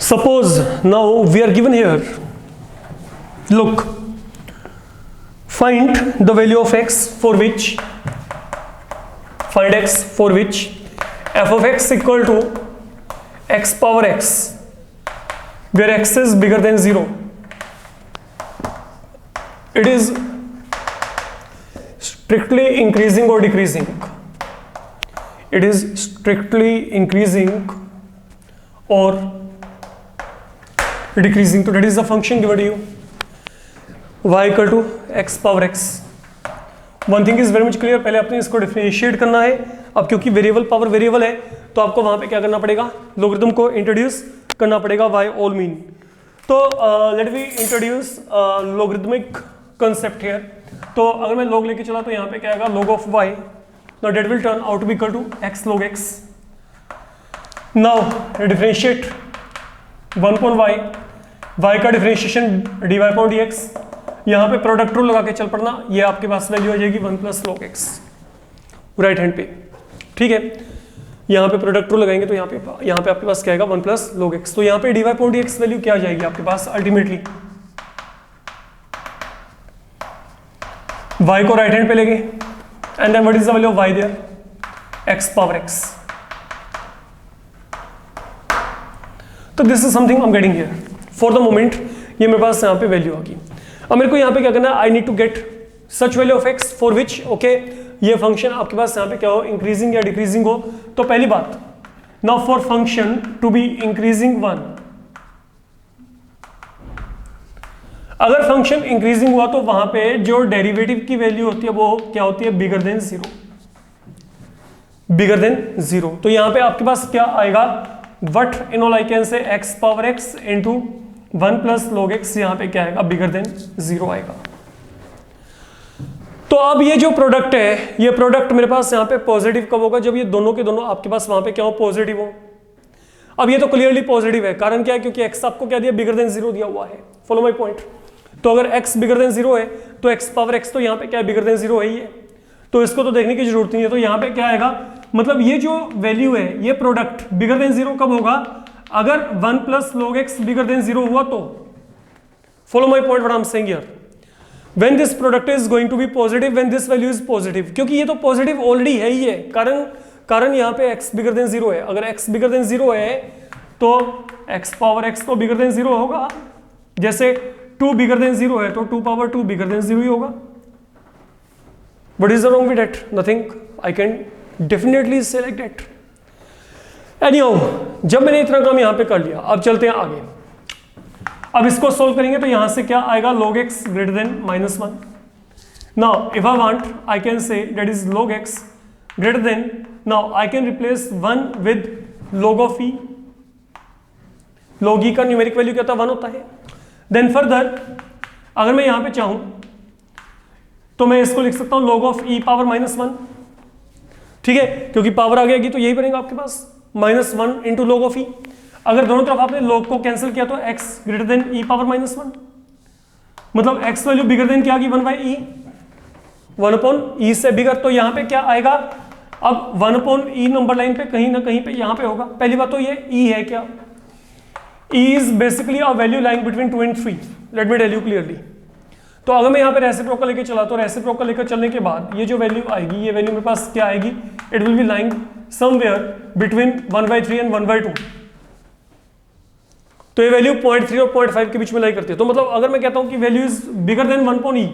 Suppose now we are given here, look, find the value of x for which, find x for which f of x equal to x power x, where x is bigger than 0. It is strictly increasing or decreasing. It is strictly increasing or decreasing. तो that is the function given to you, y equal to x power x. One thing is very much clear, पहले आपने इसको differentiate करना है। अब क्योंकि variable power variable है तो आपको वहां पे क्या करना पड़ेगा, लोगरिथम को इंट्रोड्यूस करना पड़ेगा, y ऑल मीन। तो let we introduce logarithmic concept here. तो अगर मैं log लेके चला तो यहाँ पे क्या आएगा, log of y, now that will turn out to be equal to x log x. Now differentiate 1 upon y, y का डिफरेंशिएशन dy upon dx, यहाँ पे प्रोडक्ट रूल लगा के चल पड़ना, ये आपके पास वैल्यू आ जाएगी 1 plus log x right hand पे, ठीक है। यहाँ पे प्रोडक्ट रूल लगाएंगे तो यहाँ पे आपके पास क्या आएगा, 1 प्लस log x। तो यहाँ पे dy upon dx वैल्यू क्या आ जाएगी आपके पास अल्टीमेटली, y को राइट हैंड पे लेंगे and then what is the value of y there, x power x। तो this is something I am getting here for the moment, ये मेरे पास यहाँ पे वैल्यू आ गई। अब मेरे को यहाँ पे क्या करना है, I need to get such value of x for which okay ये फंक्शन आपके पास यहाँ पे क्या हो, इंक्रीजिंग या डिक्रीजिंग हो। तो पहली बात, now for function to be increasing 1, अगर फंक्शन इंक्रीजिंग हुआ तो वहां पे जो डेरिवेटिव की वैल्यू होती है वो क्या होती है, बिगर देन 0, बिगर देन 0। तो यहाँ पे आपके पास क्या आएगा, what in all I can say x power x into 1 plus log x, यहाँ पे क्या आएगा, बिगर देन 0 आएगा। तो अब ये जो प्रोडक्ट है, ये प्रोडक्ट मेरे पास यहाँ पे पॉजिटिव कब होगा, जब ये दोनों के दोनों आपके पास वहां पे क्या हो, पॉजिटिव हो। अब ये तो क्लियरली पॉजिटिव है, कारण क्या है, क्योंकि x आपको क्या दिया, बिगर देन 0 दिया हुआ है। Follow my point. तो अगर x बिगर देन 0 है तो x पावर x तो यहाँ पे क्या है, बिगर देन 0 है ही है, तो इसको तो देखने की जरूरत नहीं है। तो यहाँ पे क्या आएगा, मतलब ये जो वैल्यू है, ये प्रोडक्ट बिगर देन 0 कब होगा, अगर 1 plus log x bigger than 0 हुआ तो। Follow my point what I am saying here, when this product is going to be positive, when this value is positive, क्योंकि ये तो पॉजिटिव ऑलरेडी है ही है, कारण यहाँ पे x बिगर देन 0 है। अगर x बिगर देन 0 है तो x पावर x तो बिगर देन 0 होगा, जैसे 2 बिगर देन 0 है तो 2 पावर 2 बिगर देन 0 ही होगा। What is the wrong with that? Nothing. I can definitely say like that. Anyhow, जब मैंने इतना काम यहाँ पे कर लिया, अब चलते हैं आगे। अब इसको सोल्व करेंगे तो यहाँ से क्या आएगा, log x greater than -1. Now, if I want, I can say that is log x greater than. Now, I can replace 1 with log of e. log e का न्यूमेरिक वैल्यू क्या होता है, 1 होता है। Then further, अगर मैं यहाँ पे चाहूँ तो मैं इसको लिख सकता हूं log ऑफ e पावर -1, ठीक है, क्योंकि पावर आ गई तो यही बनेगा आपके पास -1 इंटू log ऑफ e। अगर दोनों तरफ आपने log को कैंसिल किया तो x greater then e power -1, मतलब x वैल्यू बिगर देन क्या आ गई, 1 बाई e, 1 अपॉन e से बिगर। तो यहाँ पे क्या आएगा, अब 1 अपॉन e नंबर लाइन पे कहीं ना कहीं पे यहाँ पे होगा। पहली बात तो ये e है क्या, e is basically a value lying between 2 and 3, let me tell you clearly. तो अगर मैं यहाँ पे रेसिप्रोकल लेके चला तो रेसिप्रोकल लेकर चलने के बाद ये जो वैल्यू आएगी, ये वैल्यू मेरे पास क्या आएगी, it will B lying somewhere between 1/3 and 1/2, तो ये वैल्यू 0.3 और 0.5 के बीच में लाई करती है। तो मतलब अगर मैं कहता हूं कि value is bigger than 1/e,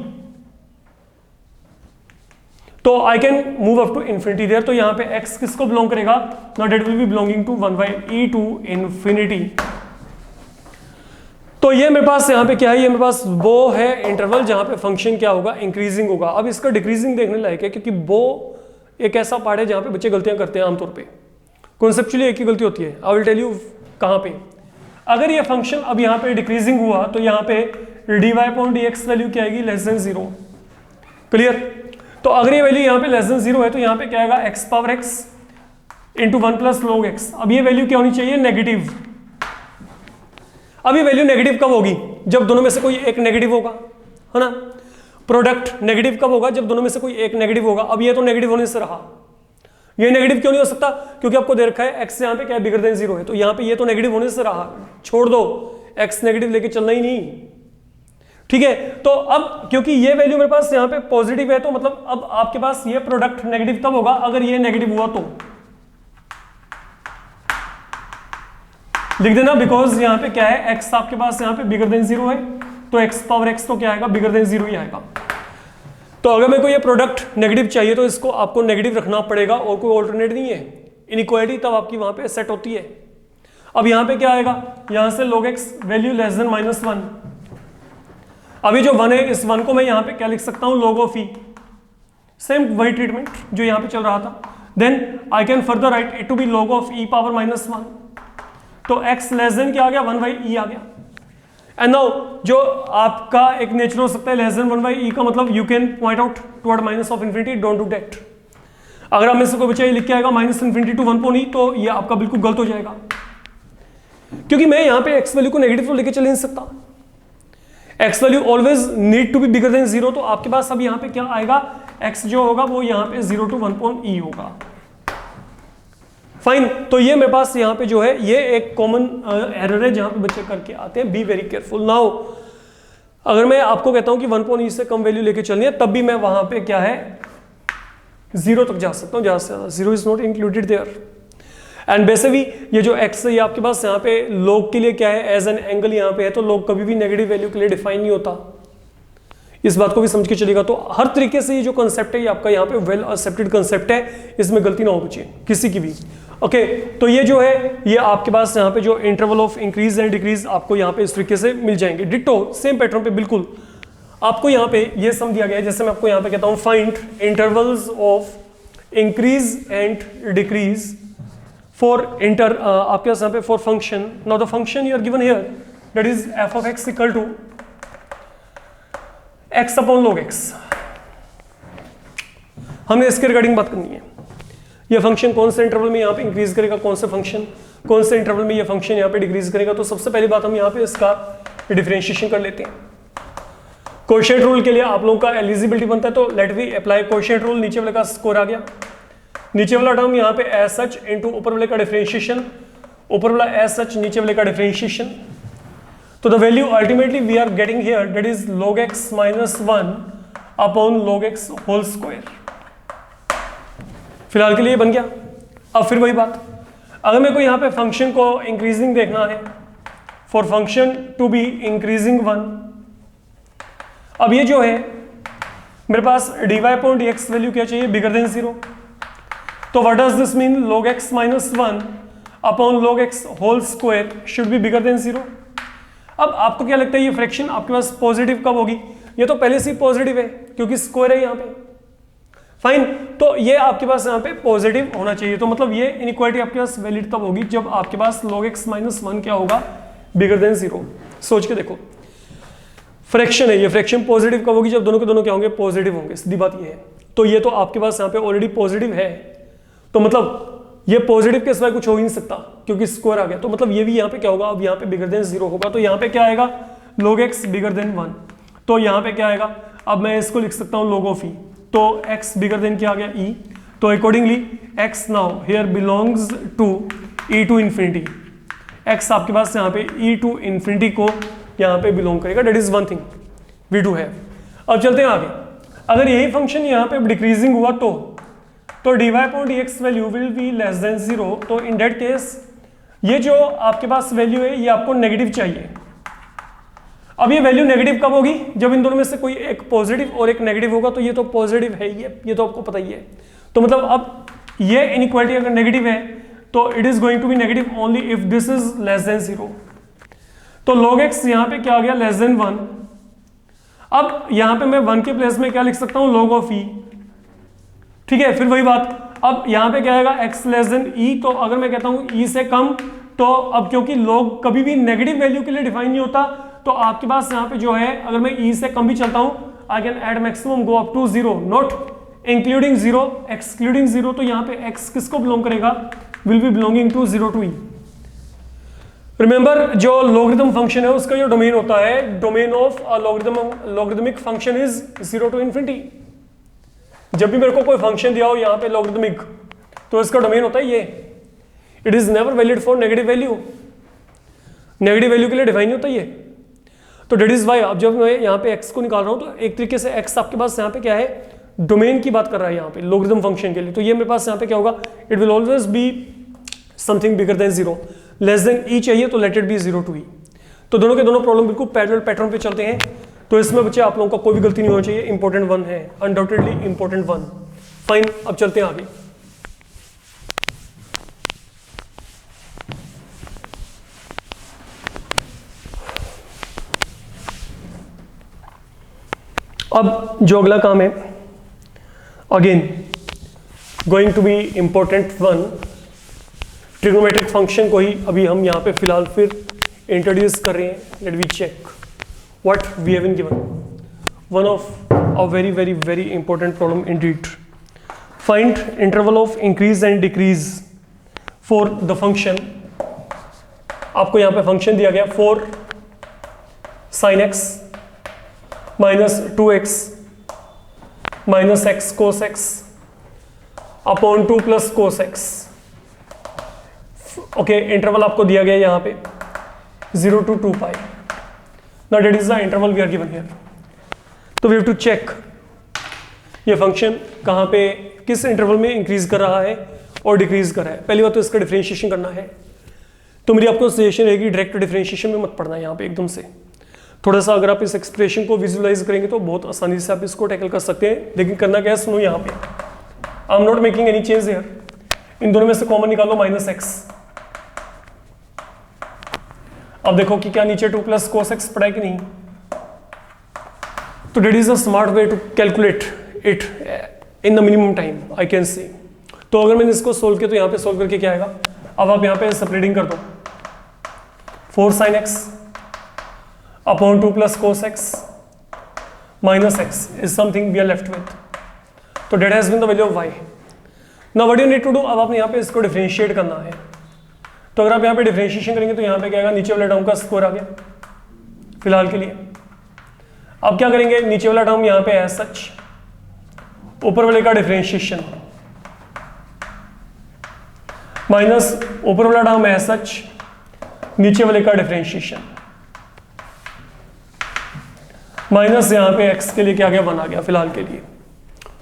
तो I can move up to infinity there. तो यहां पे x किसको बिलोंग करेगा? Not it will be belonging to 1/e to infinity. तो ये मेरे पास यहाँ पे क्या है, ये मेरे पास वो है इंटरवल जहां पे फंक्शन क्या होगा, इंक्रीजिंग होगा। अब इसका डिक्रीजिंग देखने लायक है, क्योंकि वो एक ऐसा पार्ट है जहां पे बच्चे गलतियां करते हैं आमतौर पे। कॉन्सेप्चुअली एक ही गलती होती है, आई विल टेल यू कहां पे। अगर ये फंक्शन अब यहाँ पे डिक्रीजिंग हुआ तो यहाँ पे dy/dx वैल्यू क्या आएगी, लेस देन 0। क्लियर? तो अगर ये वैल्यू यहाँ पे लेस देन 0 है तो यहाँ पे क्या आएगा, x⁴x इंटू 1 + log x। अब ये वैल्यू क्या होनी चाहिए, नेगेटिव। अब ये वैल्यू नेगेटिव कब होगी, जब दोनों में से कोई एक नेगेटिव होगा, है ना। प्रोडक्ट नेगेटिव कब होगा, जब दोनों में से कोई एक नेगेटिव होगा। अब ये तो नेगेटिव होने से रहा, ये नेगेटिव क्यों नहीं हो सकता, क्योंकि आपको दे रखा है x यहाँ पे क्या है, बिगर देन 0 है। तो यहाँ पे ये तो नेगेटिव होने से रहा, छोड़ दो, x नेगेटिव लेके चलना ही नहीं, ठीक है। तो अब क्योंकि ये वैल्यू मेरे पास यहाँ पे पॉजिटिव है, तो मतलब अब आपके पास ये प्रोडक्ट नेगेटिव तब होगा अगर ये नेगेटिव हुआ तो। लिख देना, बिकॉज यहाँ पे क्या है, x आपके पास यहाँ पे बिगर देन 0 है, तो x⁴x तो क्या आएगा, बिगर देन 0 ही आएगा। तो अगर मेरे को ये प्रोडक्ट नेगेटिव चाहिए तो इसको आपको नेगेटिव रखना पड़ेगा, और कोई ऑल्टरनेट नहीं है। इनइक्वालिटी तब आपकी वहां पे सेट होती है। अब यहाँ पे क्या आएगा, यहाँ से log x value less than -1। अभी जो 1 है, इस 1 को मैं यहाँ पे क्या लिख सकता हूँ, log of e। सेम वही ट्रीटमेंट जो यहाँ पे चल रहा था। Then I can further write it to be log of e⁻ -1। तो x लेस देन क्या आ गया, 1/e आ गया। एंड नाउ जो आपका एक नेचर हो सकता है लेस देन 1/e का मतलब you can point out toward -∞, don't do that. अगर आप में से कोई बच्चा ये लिख के आएगा -∞ टू 1/e, तो ये आपका बिल्कुल गलत हो जाएगा, क्योंकि मैं यहाँ पे x वैल्यू को नेगेटिव तो लेके चल नहीं सकता। x value always need to be bigger than 0। तो आपके पास अब यहाँ पे क्या आएगा, x जो होगा वो यहाँ पे 0 to 1/e होगा। फाइन। तो ये मेरे पास यहाँ पे जो है, ये एक कॉमन एरर है जहां पे बच्चे करके आते हैं। Be very careful. नाउ अगर मैं आपको कहता हूं कि 1/e से कम वैल्यू लेके चलनी है, तब भी मैं वहां पे क्या है, 0 तक जा सकता हूं, ज्यादा से ज्यादा। 0 is not included there. And वैसे भी ये जो x है, ये आपके पास यहाँ पे log के लिए क्या है, एज एन एंगल यहाँ पे है, तो log कभी भी नेगेटिव वैल्यू के लिए डिफाइन नहीं होता। इस बात को भी समझ के चलेगा। तो हर तरीके से ये जो कंसेप्ट है, ये आपका यहाँ पे वेल एक्सेप्टेड कंसेप्ट है, इसमें गलती ना हो बच्चे किसी की भी। ओके, तो ये जो है, ये आपके पास यहाँ पे जो interval of increase and decrease आपको यहाँ पे इस तरीके से मिल जाएंगे। डिट्टो सेम पैटर्न पे बिल्कुल आपको यहाँ पे ये सम दिया गया है। जैसे मैं आपको यहाँ पे कहता हूँ, find intervals of increase and decrease for आपके पास यहाँ पे for function. Now the function you are given here, that is f(x) equal to x/log x। हमने इसके रिगार्डिंग बात करनी है। ये फंक्शन कौन से इंटरवल में यहाँ पे इंक्रीज करेगा, कौन से फंक्शन कौन से इंटरवल में ये फंक्शन यहाँ पे डिक्रीज करेगा। तो सबसे पहली बात हम यहाँ पे इसका डिफरेंशिएशन कर लेते हैं। कोएफिशिएंट रूल के लिए आप लोगों का एलिजिबिलिटी बनता है, तो let we apply coefficient rule. नीचे वाले का स्कोर आ गया, नीचे वाला टर्म यहाँ पे एज सच इनटू ऊपर वाले का डिफरेंशिएशन, ऊपर वाला एज सच नीचे वाले का डिफरेंशिएशन। तो the value ultimately we are getting here, that is log x -1 upon log x whole square. फिलहाल के लिए बन गया। अब फिर वही बात, अगर मेरे को यहाँ पे फंक्शन को इंक्रीजिंग देखना है, for function to be increasing 1, अब ये जो है मेरे पास dy/dx वैल्यू क्या चाहिए, बिगर देन 0। तो what does this mean, log x -1 upon log x whole square should be bigger than 0। अब आपको क्या लगता है, ये फ्रैक्शन आपके पास पॉजिटिव कब होगी? ये तो पहले से ही पॉजिटिव है क्योंकि स्क्वायर है यहाँ पे। फाइन, तो ये आपके पास यहाँ पे पॉजिटिव होना चाहिए। तो मतलब ये इनइक्वालिटी आपके पास वैलिड तब होगी जब आपके पास log x -1 क्या होगा, बिगर देन 0। सोच के देखो, फ्रैक्शन है, ये फ्रैक्शन पॉजिटिव कब होगी, जब दोनों के दोनों क्या होंगे, पॉजिटिव होंगे। सीधी बात ये है। तो ये तो आपके पास यहाँ पे ऑलरेडी पॉजिटिव है, तो मतलब ये पॉजिटिव के सिवाय कुछ हो ही नहीं सकता क्योंकि स्क्वायर आ गया। तो मतलब ये भी यहाँ पे क्या होगा, अब यहाँ पे बिगर देन 0 होगा। तो यहाँ पे क्या आएगा, log x बिगर देन 1। तो यहाँ पे क्या आएगा, अब मैं इसको लिख सकता हूँ log of e। तो x बिगर देन क्या आ गया, e। तो accordingly x now here belongs to e to infinity. x आपके पास यहाँ पे e टू इन्फिनिटी को यहाँ पे बिलोंग करेगा। That is one thing we do have. अब चलते हैं आगे। अगर यही फंक्शन यहाँ पे डिक्रीजिंग हुआ तो तो dy upon dx value will be less than 0। तो इन दैट केस ये जो आपके पास वैल्यू है ये आपको नेगेटिव चाहिए। अब ये वैल्यू नेगेटिव कब होगी? जब इन दोनों में से कोई एक पॉजिटिव और एक नेगेटिव होगा। तो ये तो पॉजिटिव है, ये तो आपको पता ही है। तो मतलब अब ये इनइक्वालिटी अगर नेगेटिव है तो it is going to be negative only if this is less than 0। तो log x यहां पे क्या आ गया? Less than 1। अब यहां पे मैं 1 के प्लेस में क्या लिख सकता हूं? log of e। ठीक है, फिर वही बात, अब यहां पे क्या आएगा? x less than e। तो अगर मैं कहता हूं e से कम, तो अब क्योंकि log कभी भी नेगेटिव वैल्यू के लिए डिफाइन नहीं होता, तो आपके पास यहाँ पे जो है अगर मैं e से कम भी चलता हूं, I can and maximum go up to 0, not including 0, excluding 0। तो यहाँ पे x किसको बिलोंग करेगा? Will be belonging to 0 to e। Remember, जो लॉगरिथम फंक्शन है उसका जो डोमेन होता है, domain of logarithmic function is 0 to infinity. जब भी मेरे को कोई फंक्शन दिया हो यहाँ पे लॉगरिथमिक, तो इसका डोमेन होता है ये। It is never valid for negative value, negative value के लिए डिफाइन नहीं होता ये। तो डेट इज वाई अब जब मैं यहाँ पे x को निकाल रहा हूँ तो एक तरीके से x आपके पास यहाँ पे क्या है? डोमेन की बात कर रहा है यहाँ पे लॉगरिथम फंक्शन के लिए। तो ये मेरे पास यहाँ पे क्या होगा? It will always be something bigger than 0। Less than e चाहिए तो let it be 0 to e। तो दोनों के दोनों प्रॉब्लम बिल्कुल पैरेलल पैटर्न पे चलते हैं। तो इसमें बच्चे आप लोगों का कोई भी गलती नहीं होनी चाहिए। इंपॉर्टेंट वन है, अनडाउटेडली इंपॉर्टेंट वन। फाइन, अब चलते हैं आगे। अब जो अगला काम है, again going to be important one, trigonometric function को ही अभी हम यहाँ पे फिलहाल फिर इंट्रोड्यूस कर रहे हैं। Let we check what we have been given. One of a very very very important problem indeed. Find interval of increase and decrease for the function. आपको यहाँ पे फंक्शन दिया गया 4 sin x minus 2x minus x cos x upon 2 plus cos x। Okay, interval आपको दिया गया यहाँ पे 0 to 2 पाई। Now that is the interval we are given here. तो वी हैव टू चेक ये फंक्शन कहाँ पे किस इंटरवल में इंक्रीज कर रहा है और डिक्रीज कर रहा है। पहली बात तो इसका डिफरेंशिएशन करना है। तो मेरी आपको सजेशन रहेगी डायरेक्ट डिफरेंशिएशन में मत पढ़ना है यहाँ पे एकदम से। थोड़ा सा अगर आप इस एक्सप्रेशन को विजुअलाइज करेंगे तो बहुत आसानी से आप इसको टैकल कर सकते हैं। लेकिन करना क्या है, सुनो यहाँ पे, I am not making any change here. इन दोनों में से कॉमन निकालो माइनस एक्स। अब देखो कि क्या नीचे 2 प्लस cos x पड़ा है कि नहीं। तो that is a smart way to calculate it in the minimum time I can see. तो अगर मैंने इसको सोल्व किया तो यहाँ पे सोल्व करके क्या आएगा? अब आप यहाँ पे सेपरेटिंग कर दो 4 sin x upon 2 plus cos x minus x is something we are left with. तो that has been the value of y। Now what you need to do, अब आपने यहाँ पे इसको डिफरेंशिएट करना है। तो अगर आप यहाँ पे डिफरेंशिएशन करेंगे तो यहाँ पे क्या आएगा? नीचे वाला टर्म का स्क्वायर आ गया फिलहाल के लिए। अब क्या करेंगे? नीचे वाला टर्म यहाँ पे एज सच, ऊपर वाले का डिफरेंशिएशन माइनस ऊपर वाला टर्म एज सच, नीचे वाले का डिफरेंशिएशन माइनस यहाँ पे x के लिए क्या आ गया? 1 आ गया फिलहाल के लिए।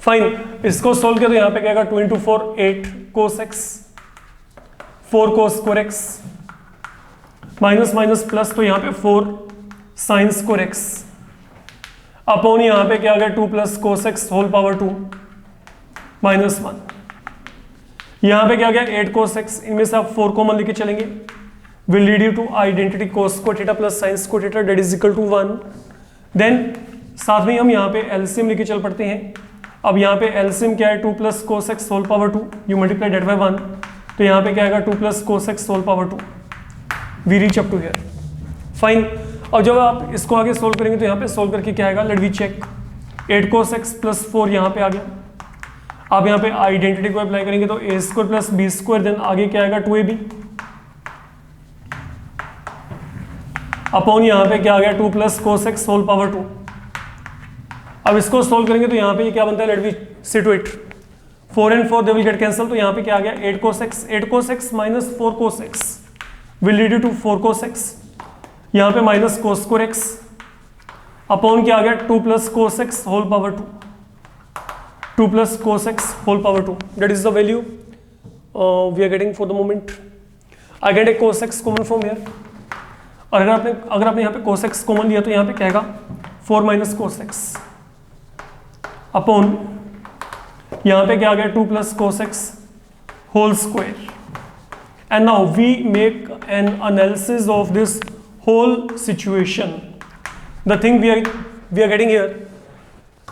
फाइन, इसको सोल्व किया तो यहाँ पे क्या आएगा? 2 × 4 8 cos x 4 cos square x minus minus plus, तो यहाँ पे 4 sin square x अपॉन यहाँ पे क्या आ गया? 2 plus cos x whole power 2 minus 1। यहाँ पे क्या आ गया? 8 cos x। इनमें से आप 4 कॉमन लेके चलेंगे, will lead you to identity cos square theta plus sin square theta that is equal to 1। Then साथ में हम यहाँ पे एलसीएम लेके चल पड़ते हैं। अब यहाँ पे एलसीएम क्या है? 2 plus cos x whole power 2, you multiply that by 1। तो यहाँ पे क्या आएगा? 2 plus cos x whole power 2। We reach up to here. Fine, और जब आप इसको आगे सोल्व करेंगे तो यहाँ पे सोल्व करके क्या आएगा? Let we check. 8 cos x plus 4 यहाँ पे आ गया। आप यहाँ पे आइडेंटिटी को अप्लाई करेंगे तो a square plus b square, then आगे क्या आएगा? 2ab अपॉन यहाँ पे क्या आ गया? 2 plus cos x whole power 2। अब इसको सोल्व करेंगे तो यहाँ पे ये क्या बनता है? Let we see to it. 4 and 4 they will get cancel. तो यहाँ पे क्या आ गया? 8 cos x। 8 cos x minus 4 cos x will lead you to 4 cos x। यहाँ पे minus cos square x upon क्या आ गया? 2 plus cos x whole power 2। 2 plus cos x whole power 2, that is the value we are getting for the moment. I get a cos x common from here, और अगर आपने यहाँ पे cos x common लिया तो यहाँ पे क्या आएगा 4 minus cos x अपॉन यहाँ पे क्या आ गया 2 plus cos x whole square. And now we make an analysis of this whole situation. The thing we are getting here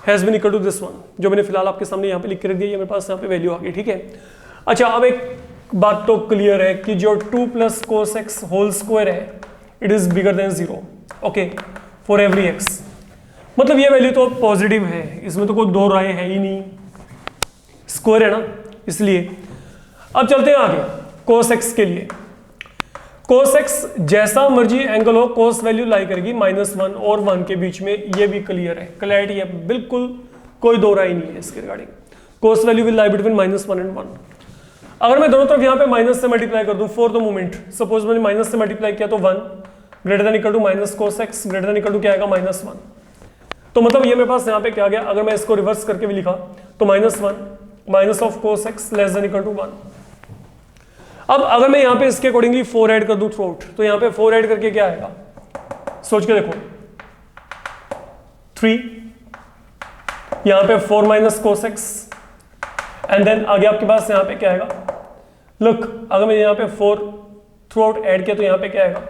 has been equal to this one, जो मैंने फिलहाल आपके सामने यहाँ पे लिख कर दिया, ये मेरे पास यहाँ पे वैल्यू आ गई, ठीक है। अच्छा, अब एक बात तो क्लियर है कि जो 2 plus cos x whole square है, it is bigger than 0, okay, for every x. मतलब ये वैल्यू तो पॉजिटिव है, इसमें तो कोई दो राय है ही नहीं, स्क्वायर है ना, इसलिए। अब चलते हैं आगे cos x के लिए। cos x जैसा मर्जी एंगल हो, cos वैल्यू लाई करेगी -1 और 1 के बीच में, ये भी क्लियर है, क्लैरिटी है, बिल्कुल कोई दो राय नहीं है इसके regarding. cos value will lie between -1 and 1। अगर मैं दोनों तरफ यहाँ पे माइनस से मल्टीप्लाई कर दूं फॉर द मोमेंट, सपोज मैंने माइनस से मल्टीप्लाई किया तो 1 greater than equal to minus cos x greater than equal to क्या आएगा -1। तो मतलब ये मेरे पास यहाँ पे क्या आ गया, अगर मैं इसको रिवर्स करके भी लिखा तो -1 minus of cos x less than equal to 1। अब अगर मैं यहाँ पे इसके अकॉर्डिंगली 4 ऐड कर दूं थ्रू आउट, तो यहाँ पे 4 ऐड करके क्या आएगा, सोच के देखो, 3, यहाँ पे 4 minus cos x, and then आगे आपके पास यहाँ पे क्या आएगा, लुक, अगर मैं यहाँ पे 4 थ्रू आउट ऐड किया तो यहाँ पे क्या आएगा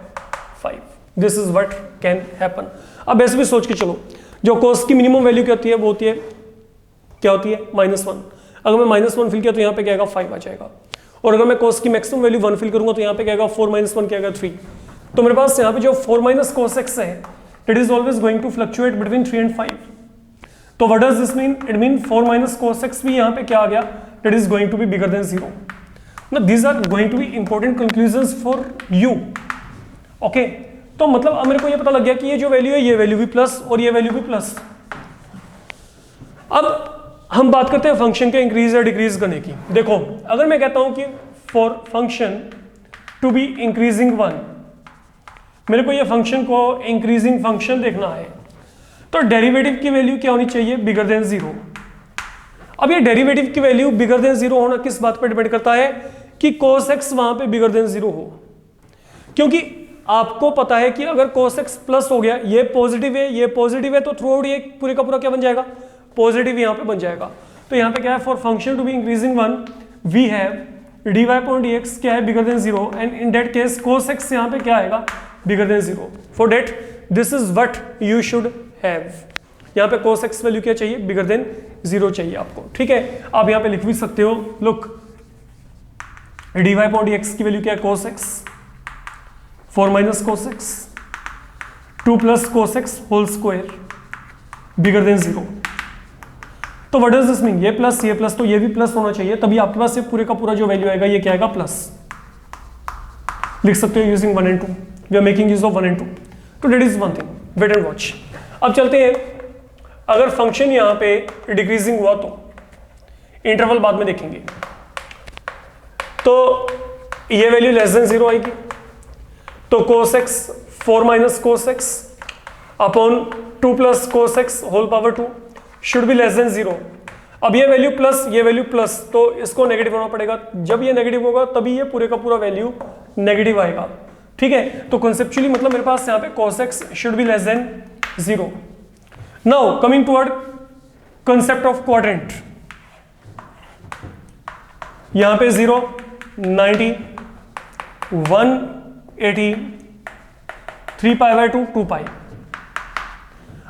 5। This is what can happen. अब ऐसे भी सोच के चलो, जो cos की मिनिमम वैल्यू क्या होती है, वो होती है क्या होती है -1। अगर मैं -1 फिल किया तो यहाँ पे क्या आएगा 5 आ जाएगा, और अगर मैं cos की मैक्सिमम वैल्यू 1 फिल करूंगा तो यहाँ पे क्या आएगा 4 - 1 क्या आएगा 3। तो मेरे पास यहाँ पे जो 4 माइनस cos x है, it is always going to fluctuate between 3 and 5। तो what does this mean, it mean 4 minus cos x भी यहाँ पे क्या आ गया, it is going to be bigger than 0। ना these are going to be important conclusions for you, okay. तो मतलब अब मेरे को ये पता लग गया कि ये जो वैल्यू है, ये वैल्यू भी प्लस और ये वैल्यू भी प्लस। अब हम बात करते हैं फंक्शन के इंक्रीज या डिक्रीज करने की। देखो, अगर मैं कहता हूं कि for function to be increasing 1, मेरे को ये फंक्शन को इंक्रीजिंग फंक्शन देखना है, तो डेरिवेटिव की वैल्यू क्या होनी चाहिए, बिगर देन 0। अब ये डेरिवेटिव की वैल्यू बिगर देन 0 होना किस बात पर डिपेंड करता है कि cos x वहां पे बिगर देन 0 हो, क्योंकि आपको पता है कि अगर cos x प्लस हो गया, ये पॉजिटिव है, ये पॉजिटिव है, तो थ्रू आउट ये पूरे का पूरा क्या बन जाएगा, पॉजिटिव यहाँ पे बन जाएगा। तो यहाँ पे क्या है, for function to be increasing 1 we have dy upon dx क्या है, bigger than 0, and in that case cos x यहाँ पे क्या आएगा, bigger than 0। For that this is what you should have. यहाँ पे cos x वैल्यू क्या चाहिए, बिगर देन 0 चाहिए आपको, ठीक है। आप यहाँ पे लिख भी सकते हो, लुक, dy अपॉन dx की वैल्यू क्या है, cos x 4 minus cos x 2 plus cos x whole square bigger than 0। तो व्हाट डज दिस मीन, ये प्लस तो ये भी प्लस होना चाहिए, तभी आपके पास ये पूरे का पूरा जो वैल्यू आएगा ये क्या आएगा, प्लस। लिख सकते हो using 1 and 2, we are making use of 1 and 2। तो that is one thing, wait and watch. अब चलते हैं, अगर फंक्शन यहाँ पे डिक्रीजिंग हुआ तो इंटरवल बाद में देखेंगे, तो ये वैल्यू लेस देन 0 आएगी, तो cos x 4 minus cos x upon 2 plus cos x whole power 2 should be less than 0। अब ये वैल्यू प्लस, ये वैल्यू प्लस, तो इसको नेगेटिव होना पड़ेगा। जब ये नेगेटिव होगा तभी ये पूरे का पूरा वैल्यू नेगेटिव आएगा, ठीक है। तो कॉन्सेप्चुअली मतलब मेरे पास यहाँ पे cos x should be less than 0। Now coming toward concept of quadrant, यहाँ पे 0, 90, 180, 3π/2, 2π।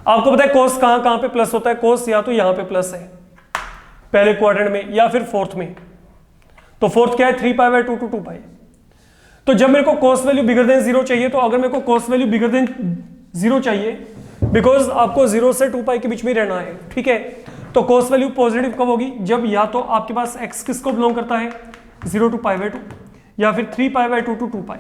आपको पता है cos कहां पे प्लस होता है, cos या तो यहां पे प्लस है पहले क्वाड्रेंट में या फिर फोर्थ में। तो फोर्थ क्या है, 3π/2 to 2π। तो जब मेरे को cos वैल्यू बिगर देन 0 चाहिए, तो अगर मेरे को cos वैल्यू बिगर देन 0 चाहिए, बिकॉज आपको 0 से 2π के बीच में रहना है, ठीक है। तो cos वैल्यू पॉजिटिव कब होगी, जब या तो आपके पास x किसको बिलोंग करता है, 0 to π/2 या फिर 3π/2 to 2π।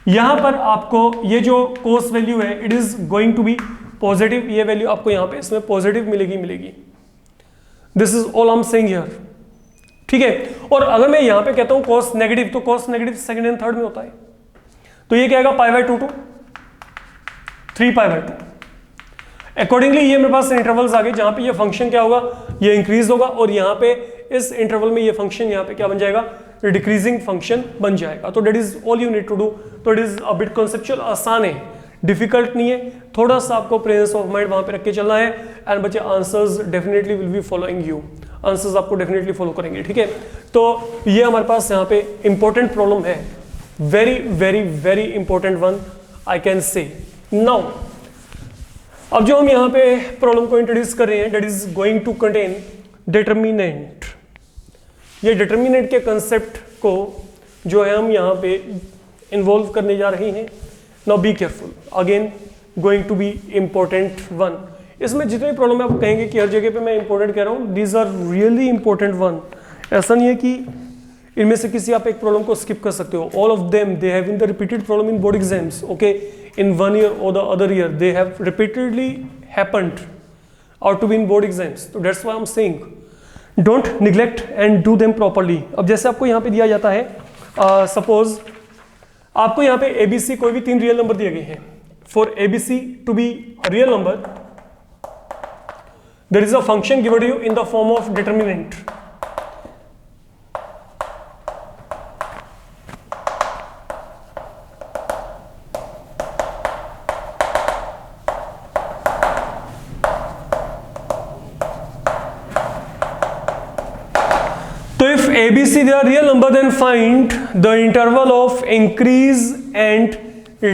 यहां पर आपको ये जो cos वैल्यू है, it is going to be positive, ये वैल्यू आपको यहां पे इसमें पॉजिटिव मिलेगी। This is all I am saying here, ठीक है। और अगर मैं यहां पे कहता हूं cos नेगेटिव, तो cos negative second and third में होता है, तो ये क्या आएगा π/2 to 3π/2। अकॉर्डिंगली ये मेरे पास इंटरवल्स आ गए जहां पे ये फंक्शन क्या होगा, ये इंक्रीज होगा, और यहाँ पे इस इंटरवल में ये फंक्शन यहाँ पे क्या बन जाएगा, डिक्रीजिंग फंक्शन बन जाएगा। तो that is all you need to do. तो it is a bit conceptual, आसान है, डिफिकल्ट नहीं है, थोड़ा सा आपको प्रेजेंस ऑफ माइंड वहां पे रख के चलना है। एंड बच्चे answers definitely will be following you, answers आपको डेफिनेटली फॉलो करेंगे, ठीक है। तो ये हमारे पास यहाँ पे इंपॉर्टेंट प्रॉब्लम है, very very very important one I can से। नाउ अब जो हम यहाँ पे प्रॉब्लम को इंट्रोड्यूस कर रहे हैं, that is going to contain determinant. ये डिटर्मिनेंट के कंसेप्ट को जो है हम यहाँ पे इन्वॉल्व करने जा रहे हैं। Now be careful, again going to be important one. इसमें जितने प्रॉब्लम आप कहेंगे कि हर जगह पे मैं इंपॉर्टेंट कह रहा हूँ, these are really important one. ऐसा नहीं है कि इनमें से किसी आप एक प्रॉब्लम को स्किप कर सकते हो। All of them they have in the repeated problem in board exams, okay, in 1 year or the other year they have repeatedly happened or to be in board exams. So that's why I'm saying don't neglect and do them properly. अब जैसे आपको यहाँ पे दिया जाता है, suppose आपको यहाँ पे ABC कोई भी 3 रियल नंबर दिए गए हैं। For ABC to be a real number there is a function given to you in the form of determinant. ABC they are real number, then find the interval of increase and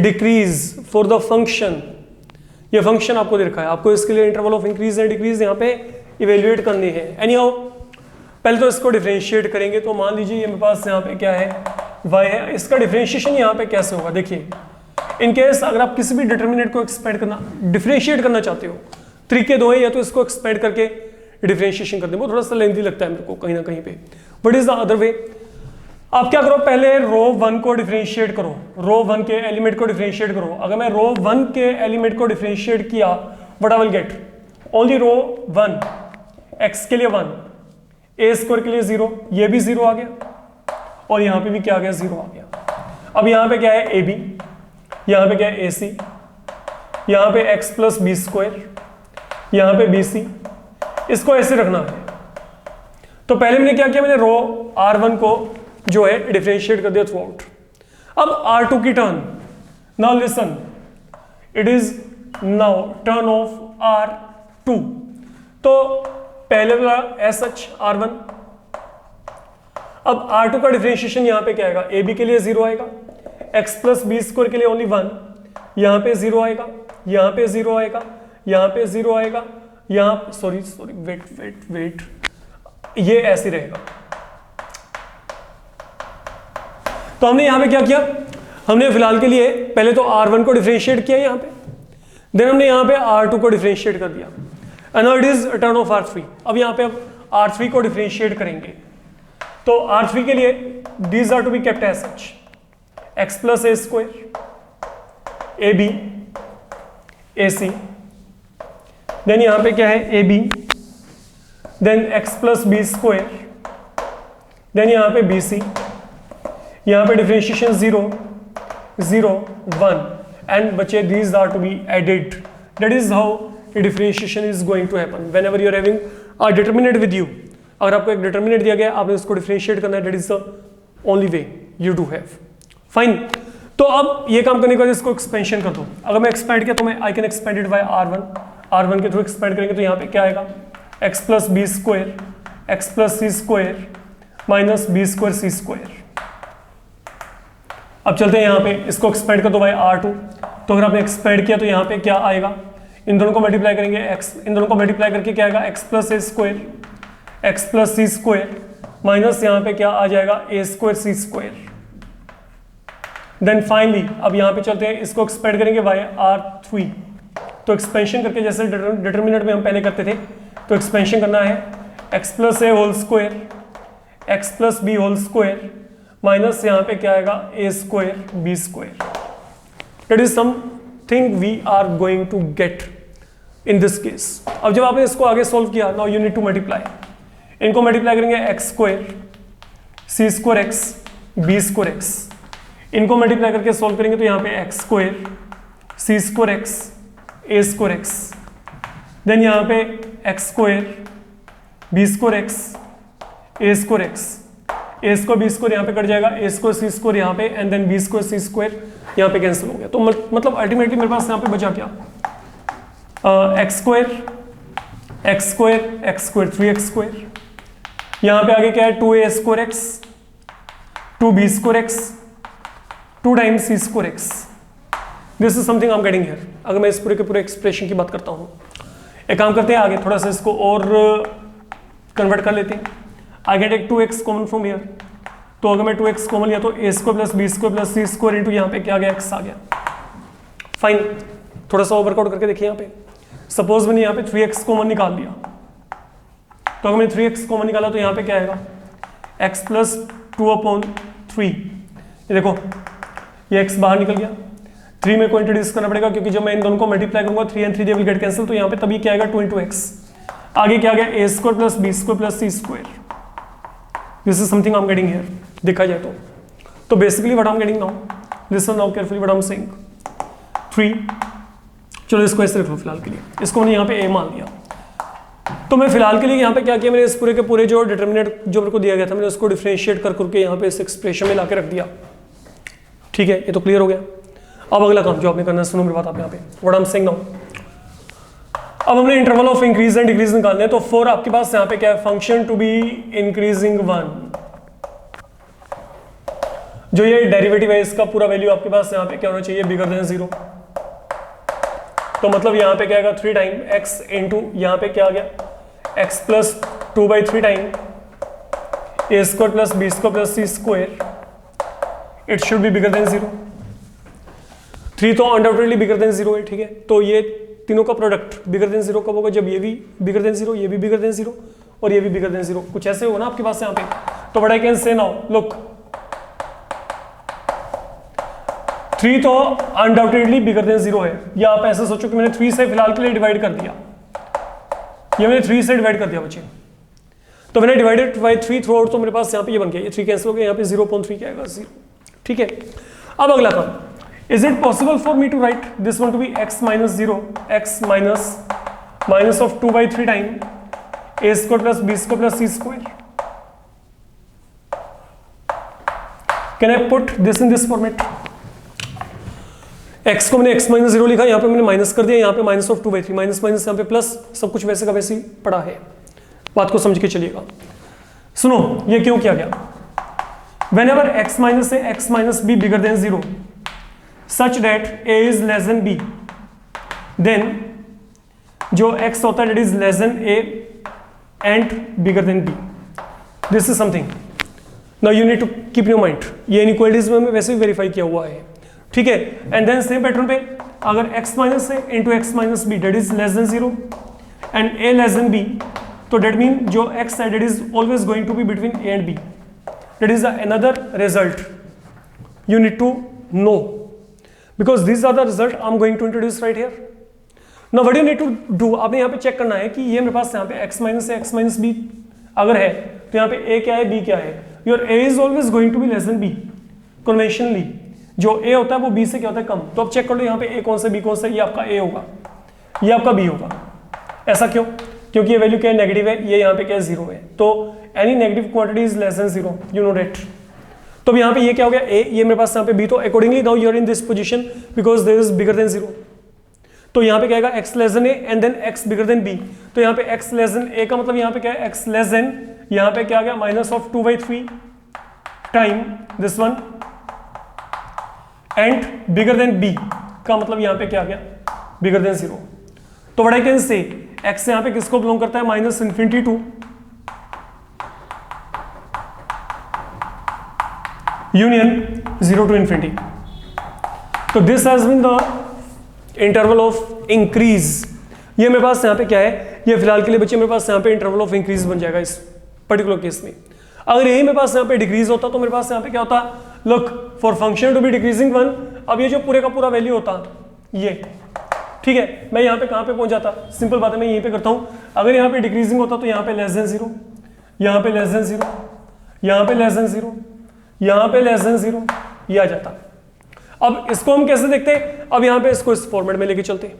decrease for the function. ये function आपको दे रखा है, आपको इसके लिए interval of increase and decrease यहाँ पे इवेल्युएट करनी है। एनी हाउ पहले तो इसको डिफरेंशिएट करेंगे। तो मान लीजिए ये मेरे पास यहाँ पे क्या है, y है, इसका डिफरेंशिएशन यहाँ पे कैसे होगा, देखिए इन केस अगर आप किसी भी डिटर्मिनेंट को एक्सपेंड करना, डिफरेंशिएट करना चाहते हो, तरीके दो है, या तो इसको एक्सपेंड करके डिफरेंशिएशन कर दें, वो थोड़ा सा लेंथी लगता है मेरे को कहीं ना कहीं पे। What is the other way, आप क्या करो, पहले रो 1 को डिफरेंशिएट करो, रो 1 के एलिमेंट को डिफरेंशिएट करो। अगर मैं रो 1 के एलिमेंट को डिफरेंशिएट किया, what I will get, only row 1, x के लिए 1, a² के लिए 0, ये भी 0 आ गया, और यहाँ पे भी क्या आ गया, 0 आ गया। अब यहाँ पे क्या है, AB, यहाँ पे क्या है, AC, यहाँ पे x + b², यहाँ पे BC, इसको ऐसे रखना है। तो पहले मैंने क्या किया, मैंने रो R1 को जो है डिफरेंशिएट कर दिया थ्रू आउट। अब R2 की turn, now listen, it is now turn off R2। तो पहले वाला एस सच R1, अब R2 का डिफरेंशिएशन यहाँ पे क्या आएगा, AB के लिए 0 आएगा, x + b² के लिए ओनली 1, यहाँ पे 0 आएगा, यहाँ पे 0 आएगा, यहाँ पे 0 आएगा, यहाँ सॉरी वेट, ये ऐसे रहेगा। तो हमने यहां पे क्या किया, हमने फिलहाल के लिए पहले तो R1 को डिफरेंशिएट किया यहां पे, देन हमने यहां पे R2 को डिफरेंशिएट कर दिया, and it is turn off R3। अब यहां पे अब R3 को डिफरेंशिएट करेंगे, तो R3 के लिए these are to be kept as such, x + a², AB, AC, then यहां पे क्या है, AB, then x + b², then यहां पे BC, यहां पे डिफरेंशिएशन 0, 0, 1, एंड बच्चे these are to be added. That is how the differentiation is going to happen whenever you are having a determinant with you. अगर आपको एक डिटर्मिनेंट दिया गया, आपने उसको डिफरेंशिएट करना है, that is the only way you do have. Fine. तो अब ये काम करने के बाद इसको एक्सपेंशन कर दो। अगर मैं एक्सपेंड किया तो मैं I can expand it by R1 के थ्रू एक्सपेंड करेंगे तो यहाँ पे क्या आएगा, x + b², x + c² - b² c²। अब चलते हैं यहाँ पे, इसको एक्सपेंड कर दो बाय R2। तो अगर आपने एक्सपेंड किया तो यहाँ पे क्या आएगा, इन दोनों को मल्टीप्लाई करेंगे, इन दोनों को मल्टीप्लाई करके क्या आएगा, x + a², x + c² minus यहाँ पे क्या आ जाएगा, a² c²। देन फाइनली अब यहाँ पे चलते हैं, इसको एक्सपेंड करेंगे बाय R3। तो एक्सपेंशन करके जैसे डिटर्मिनेंट में हम पहले करते थे, तो एक्सपेंशन करना है x + a² x + b² minus यहाँ पे क्या आएगा, a² b²। That is something we are going to get in this case. अब जब आपने इसको आगे सोल्व किया, now you need to multiply, इनको मल्टीप्लाई करेंगे x², c²x, b²x, इनको मल्टीप्लाई करके सोल्व करेंगे तो यहाँ पे x² c²x, a²x देन यहाँ पे X square B square X A square X, A square B square यहाँ पे कट जाएगा, ए स्क्वायर सी स्क्वायर यहाँ पे, and then b square c square यहाँ पे कैंसिल हो गया। तो मतलब अल्टीमेटली मेरे पास यहाँ पे बचा क्या, एक्स स्क्वायर 3x स्क्वायर, यहाँ पे आगे क्या है 2a square x 2b square x 2 times c square x. This is something I am getting here. अगर मैं इस पूरे के पूरे एक्सप्रेशन की बात करता हूँ, एक काम करते हैं आगे थोड़ा सा इसको और कन्वर्ट कर लेते हैं। आई गेट एक 2x कॉमन फ्रॉम हियर, तो अगर मैं 2x कॉमन लिया तो a square plus b square plus c square into यहाँ पे क्या आ गया x आ गया। फाइन, थोड़ा सा वर्कआउट करके देखिए यहाँ पे। सपोज मैंने यहाँ पे 3x कॉमन निकाल लिया, तो अगर मैंने 3x कॉमन निकाला तो यहाँ पे क्या आएगा x प्लस 2/3। ये देखो ये x बाहर निकल गया, 3 में को इंट्रोड्यूस करना पड़ेगा क्योंकि जब मैं इन दोनों को मल्टीप्लाई करूंगा 3 and 3 they will get cancel, तो यहाँ पे तभी क्या आएगा 2 into x। आगे क्या आ गया a square plus b square plus c square. This is something I am getting here, देखा जाए तो basically what I am getting now, listen now carefully what I am saying. 3, चलो इसको ऐसे रख लो फिलहाल के लिए, इसको मैंने यहाँ पे a मान लिया। तो मैं फिलहाल के लिए यहाँ पे क्या किया, मैंने इस पूरे के पूरे जो डिटर्मिनेंट जो मेरे को दिया गया था मैंने उसको डिफरेंशिएट कर करके यहाँ पे इस एक्सप्रेशन में लाके रख दिया। ठीक है, ये तो क्लियर हो गया। अब अगला काम जो आपने करना है, सुनो मेरी बात आप यहाँ पे, what I am saying now. अब हमने interval of increase and decrease निकालने हैं, तो फॉर आपके पास यहाँ पे क्या है, फंक्शन टू बी इंक्रीजिंग 1, जो ये डेरिवेटिव है इसका पूरा वैल्यू आपके पास यहाँ पे क्या होना चाहिए, बिगर देन 0। तो मतलब यहाँ पे क्या आएगा 3 टाइम x इंटू यहाँ पे क्या आ गया x plus 2/3 time a square plus b square plus c square, it should be bigger than 0। 3 तो अनडाउटेडली बिगर देन 0 है, ठीक है। तो ये तीनों का प्रोडक्ट बिगर देन 0 कब होगा, जब ये भी बिगर देन 0, ये भी बिगर देन 0 और ये भी बिगर देन 0, कुछ ऐसे होगा ना आपके पास यहाँ पे। तो व्हाट आई कैन से नाउ, लुक 3 तो अनडाउटेडली बिगर देन 0 है, या आप ऐसा सोचो कि मैंने 3 से फिलहाल के लिए डिवाइड कर दिया, ये मैंने 3 से डिवाइड कर दिया बच्चे, तो मैंने डिवाइडेड बाय 3 थ्रू आउट, तो मेरे पास यहाँ पे ये बन गया, ये 3 कैंसिल हो गया, यहाँ पे 0.3 क्या आएगा 0। ठीक है, अब अगला काम, is it possible for me to write this one to be x minus 0, x minus of 2/3 time a square plus b square plus c square. Can I put this in this format, x को मैंने x minus 0 लिखा, यहाँ पे मैंने minus कर दिया, यहाँ पे माइनस ऑफ 2/3, माइनस माइनस यहाँ पे प्लस, सब कुछ वैसे का वैसे ही पड़ा है, बात को समझ के चलिएगा। सुनो ये क्यों किया गया, whenever x minus a x minus b bigger than 0 such that a is less than b, then जो x होता है that is less than a and bigger than b, this is something now you need to keep in your mind। ये inequalities में वैसे भी verify किया हुआ है, ठीक है। एंड देन सेम पैटर्न पे अगर x minus a into x minus b that is less than 0 and a less than b, तो डेट मीन जो x है that is always going to be between a and b, that is another result you need to know because these are the result I'm going to introduce right here। now what you need to do, आपने यहाँ पे check करना है कि ये मेरे पास यहाँ पे x minus a x minus b अगर है तो यहाँ पे a क्या है b क्या है, your a is always going to be less than b conventionally, जो a होता है वो b से क्या होता है कम। तो अब चेक कर लो यहाँ पे a कौन सा b कौन सा, ये आपका a होगा, ये आपका b होगा। ऐसा क्यों, क्योंकि ये वैल्यू क्या है नेगेटिव है, ये यहाँ पे क्या है 0 है, तो any negative quantity is less than 0, you know that. तो अब यहाँ पे ये क्या हो गया a, ये मेरे पास यहाँ पे b, तो accordingly now you are in this position because there is bigger than 0। तो यहाँ पे क्या आएगा x less than a and then x bigger than b, तो यहाँ पे x लेस देन a का मतलब यहाँ पे क्या है x लेस देन, यहाँ पे क्या आ गया minus of 2/3 time this one and bigger than b का मतलब यहाँ पे क्या आ गया बिगर देन 0। तो what I can say, x यहाँ पे किसको बिलोंग करता है, minus infinity to union 0 to infinity. तो this has been the interval of increase, ये मेरे पास यहाँ पे क्या है, ये फिलहाल के लिए बच्चे मेरे पास यहाँ पे इंटरवल ऑफ इंक्रीज बन जाएगा इस पर्टिकुलर केस में। अगर यही मेरे पास यहाँ पे डिक्रीज होता तो मेरे पास यहाँ पे क्या होता, look for function to be decreasing 1, अब ये जो पूरे का पूरा वैल्यू होता ये, ठीक है, मैं यहाँ पे कहाँ पे पहुंच जाता, सिंपल बात है मैं यहीं पे करता हूँ। अगर यहाँ पे डिक्रीजिंग होता तो यहाँ पे लेस देन 0, यहाँ पे लेस देन 0, यहाँ पे लेस देन 0, यहाँ पे लेस देन 0, ये आ जाता। अब इसको हम कैसे देखते हैं, अब यहाँ पे इसको इस फॉर्मेट में लेके चलते हैं।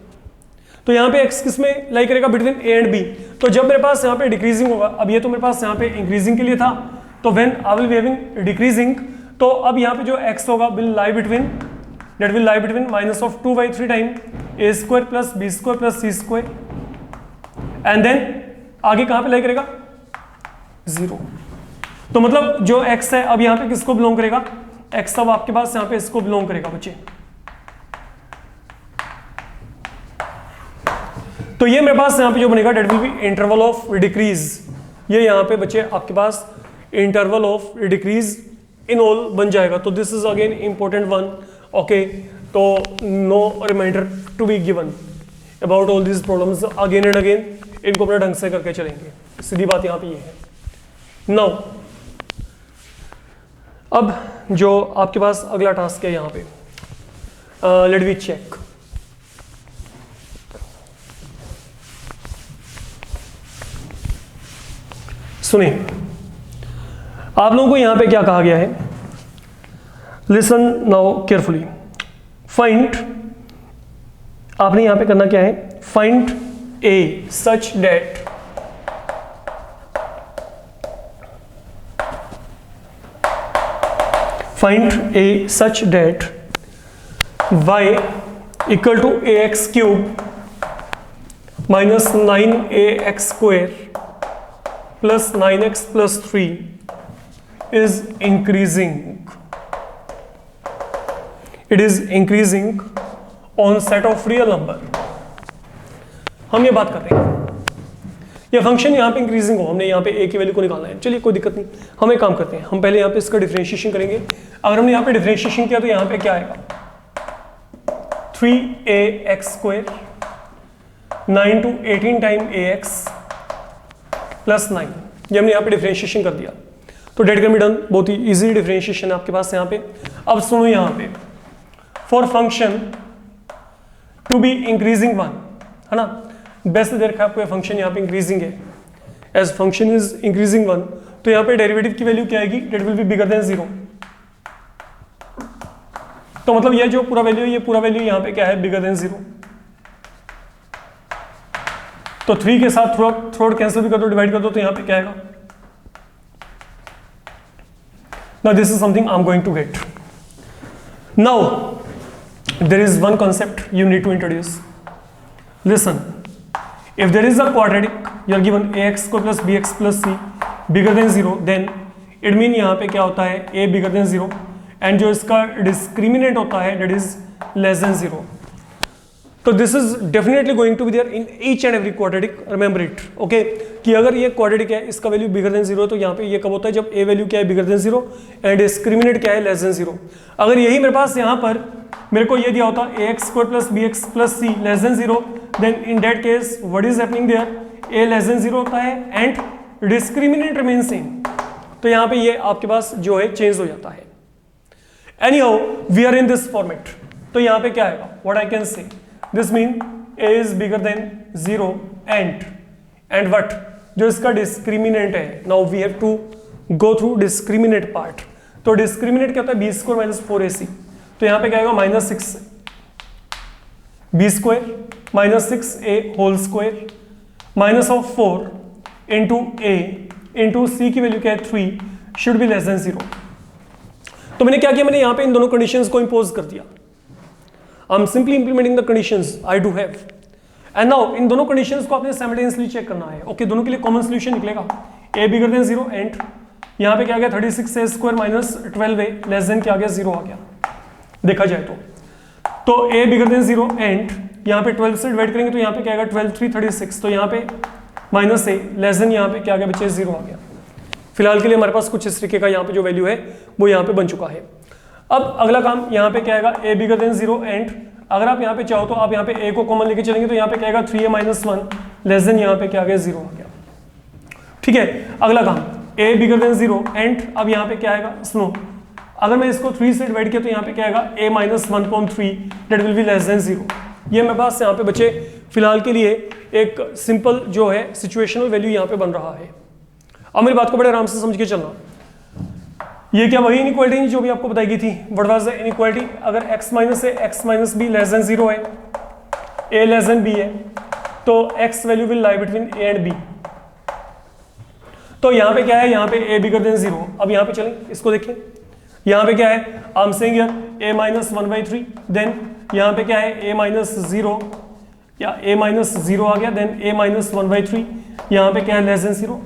तो यहाँ पे x किस में लाई करेगा, बिटवीन a एंड b। तो जब मेरे पास यहाँ पे डिक्रीजिंग होगा, अब ये तो मेरे पास यहाँ पे इंक्रीजिंग के लिए था, तो when I will be having decreasing, तो अब यहाँ पे जो x होगा will lie between, that will lie between minus of 2/3 time a square plus b square plus c square, and then आगे कहाँ पे लाई करेगा, 0। तो मतलब जो x है अब यहाँ पे किसको बिलोंग करेगा, x अब आपके पास यहाँ पे इसको बिलोंग करेगा बच्चे। तो ये मेरे पास यहाँ पे जो बनेगा that will be interval of decrease, ये यहाँ पे बच्चे आपके पास interval of decrease in all बन जाएगा। तो this is again important one, okay. तो no reminder to be given about all this problems again and again, इनको अपने ढंग से करके चलेंगे, सीधी बात यहाँ पे ये है। नाउ अब जो आपके पास अगला टास्क है यहाँ पे, लेट वी चेक। सुनिए, आप लोगों को यहां पे क्या कहा गया है, लिसन नाउ केयरफुली। फाइंड, आपने यहां पे करना क्या है, find a such that find a such that y equal to ax cube minus 9ax square plus 9x plus 3 is increasing. It is increasing on set of real number. हम ये बात कर रहे हैं, ये फंक्शन यहाँ पे इंक्रीजिंग हो, हमने यहाँ पे a की वैल्यू को निकालना है। चलिए कोई दिक्कत नहीं, हम एक काम करते हैं, हम पहले यहाँ पे इसका डिफरेंशिएशन करेंगे। अगर हमने यहाँ पे डिफरेंशिएशन किया तो यहाँ पे क्या आएगा, 3ax square 9 to 18 time ax plus 9, ये हमने यहाँ पे डिफरेंशिएशन कर दिया। तो डेट कैन बी डन, बहुत ही इजी डिफरेंशिएशन है आपके पास यहाँ पे। अब सुनो यहाँ पे, for function to be increasing one, है ना, बेस्ट दे रखा आपको फंक्शन यहाँ पे इंक्रीजिंग है, as function is increasing one, तो यहाँ पे डेरिवेटिव की वैल्यू क्या आएगी, that will be bigger than 0। तो मतलब ये जो पूरा वैल्यू है, ये पूरा वैल्यू यहाँ पे क्या है, बिगर देन 0। तो 3 के साथ थ्रोड कैंसिल भी कर दो, डिवाइड कर दो, तो यहां पे क्या आएगा, now this is something I am going to get. Now there is one concept you need to introduce, listen. If there is a quadratic, you are given ax square plus bx plus c bigger than 0, then it mean यहां पे क्या होता है, a bigger than 0, and जो इसका discriminant होता है that is less than 0। तो this is definitely going to be there in each and every quadratic, remember it, okay. कि अगर ये क्वाड्रेटिक है, इसका वैल्यू बिगर देन 0, तो यहाँ पे ये कब होता है, जब a वैल्यू क्या है, बिगर देन 0, एंड डिस्क्रिमिनेट क्या है, लेस देन 0। अगर यही मेरे पास यहाँ पर मेरे को ये दिया होता ax square plus bx plus c less than 0, then in that case what is happening there, a less than 0 होता है एंड डिस्क्रिमिनेट रिमेन सेम। तो यहाँ पे ये आपके पास जो है चेंज हो जाता है। Anyhow we are in this format, तो यहाँ पे क्या आएगा, what I can say, this mean a is bigger than 0 and what, जो इसका डिस्क्रिमिनेंट है, now we have to go through discriminant part. तो डिस्क्रिमिनेंट क्या होता है, b स्क्वायर माइनस 4ac, तो यहाँ पे क्या आएगा, minus 6 b square minus 6a whole square minus of 4 into a into c की वैल्यू क्या है, 3 शुड बी लेस देन 0। तो मैंने क्या किया, मैंने यहाँ पे इन दोनों कंडीशंस को इंपोज कर दिया। I am simply implementing the conditions I do have, and now in दोनों कंडीशंस को आपने साइमल्टेनियसली चेक करना है, ओके। दोनों के लिए कॉमन सॉल्यूशन निकलेगा, a बिगर देन 0 एंड यहाँ पे क्या आ गया, 36a square minus 12a less than क्या आ गया, 0 आ गया, देखा जाए तो a बिगर देन 0 एंड यहाँ पे 12 से डिवाइड करेंगे तो यहाँ पे क्या आएगा, 12 3 36, तो यहाँ पे माइनस a लेस देन यहाँ पे क्या आ गया बच्चे, 0 आ गया। फिलहाल के लिए हमारे पास कुछ इस तरीके का यहाँ पे जो वैल्यू है वो यहाँ पे बन चुका है। अब अगला काम यहाँ पे क्या आएगा, a बिगर देन 0 एंड अगर आप यहाँ पे चाहो तो आप यहाँ पे a को कॉमन लेके चलेंगे तो यहाँ पे क्या आएगा, 3a माइनस 1 लेस देन यहाँ पे क्या आ गया, 0 आ गया। ठीक है, अगला काम a बिगर देन 0 एंड अब यहाँ पे क्या आएगा, सुनो, अगर मैं इसको 3 से डिवाइड किया तो यहाँ पे क्या आएगा, a minus 1.3 that will B less than 0। ये मेरे पास यहाँ पे बच्चे फिलहाल के लिए एक सिंपल जो है सिचुएशनल वैल्यू यहाँ पे बन रहा है। अब मेरी बात को बड़े आराम से समझ के चलना, ये क्या वही इनइक्वालिटी जो भी आपको बताई गई थी, व्हाट वाज द इनइक्वालिटी, अगर x minus a x minus b less than 0 है ए लेस देन बी है, तो x value will lie between a and b. तो यहां पे क्या है, यहां पे ए बिगर देन 0। अब यहां पे चलें, इसको देखें, यहां पे क्या है, I am saying here a minus 1/3, then यहां पे क्या है, ए माइनस 0 या ए माइनस 0 आ गया, देन ए माइनस 1/3, यहां पे क्या है, लेस देन 0।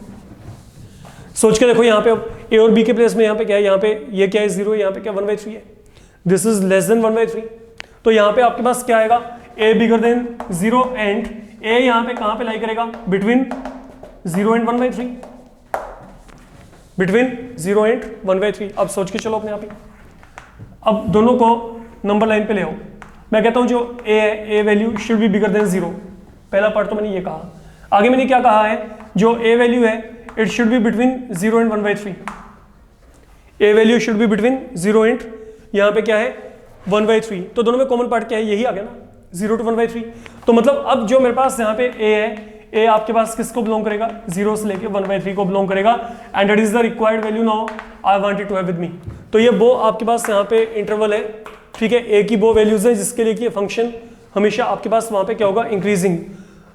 सोच के देखो, यहां पे अब ए और बी के प्लेस में यहां पे क्या है, यहां पे ये क्या है 0, यहां पे क्या 1/3 है, दिस इज लेस देन 1/3। तो यहां पे आपके पास क्या आएगा, ए बिगर देन 0 एंड ए यहां पे कहां पे लाई करेगा, बिटवीन 0 एंड 1/3, बिटवीन 0 एंड 1/3। अब सोच के चलो अपने आप ही, अब दोनों को नंबर लाइन पे ले आओ। मैं कहता हूं जो ए है, A value should be bigger than 0, पहला पार्ट तो मैंने ये कहा। आगे मैंने क्या कहा है, जो ए वैल्यू है it should be between 0 and 1/3, A value should be between 0 and यहां पे क्या है 1/3। तो दोनों में कॉमन पार्ट क्या है, यही आ गया ना, 0 to 1/3। तो मतलब अब जो मेरे पास यहाँ पे ए है, ए आपके पास किसको बिलोंग करेगा, 0 से लेके 1/3 को बिलोंग करेगा, and that is the required value now I want it to have with me. तो ये वो आपके पास यहाँ पे इंटरवल है, ठीक है, ए की वो वैल्यूज है जिसके लिए कि ये फंक्शन हमेशा आपके पास वहां पे क्या होगा, इंक्रीजिंग।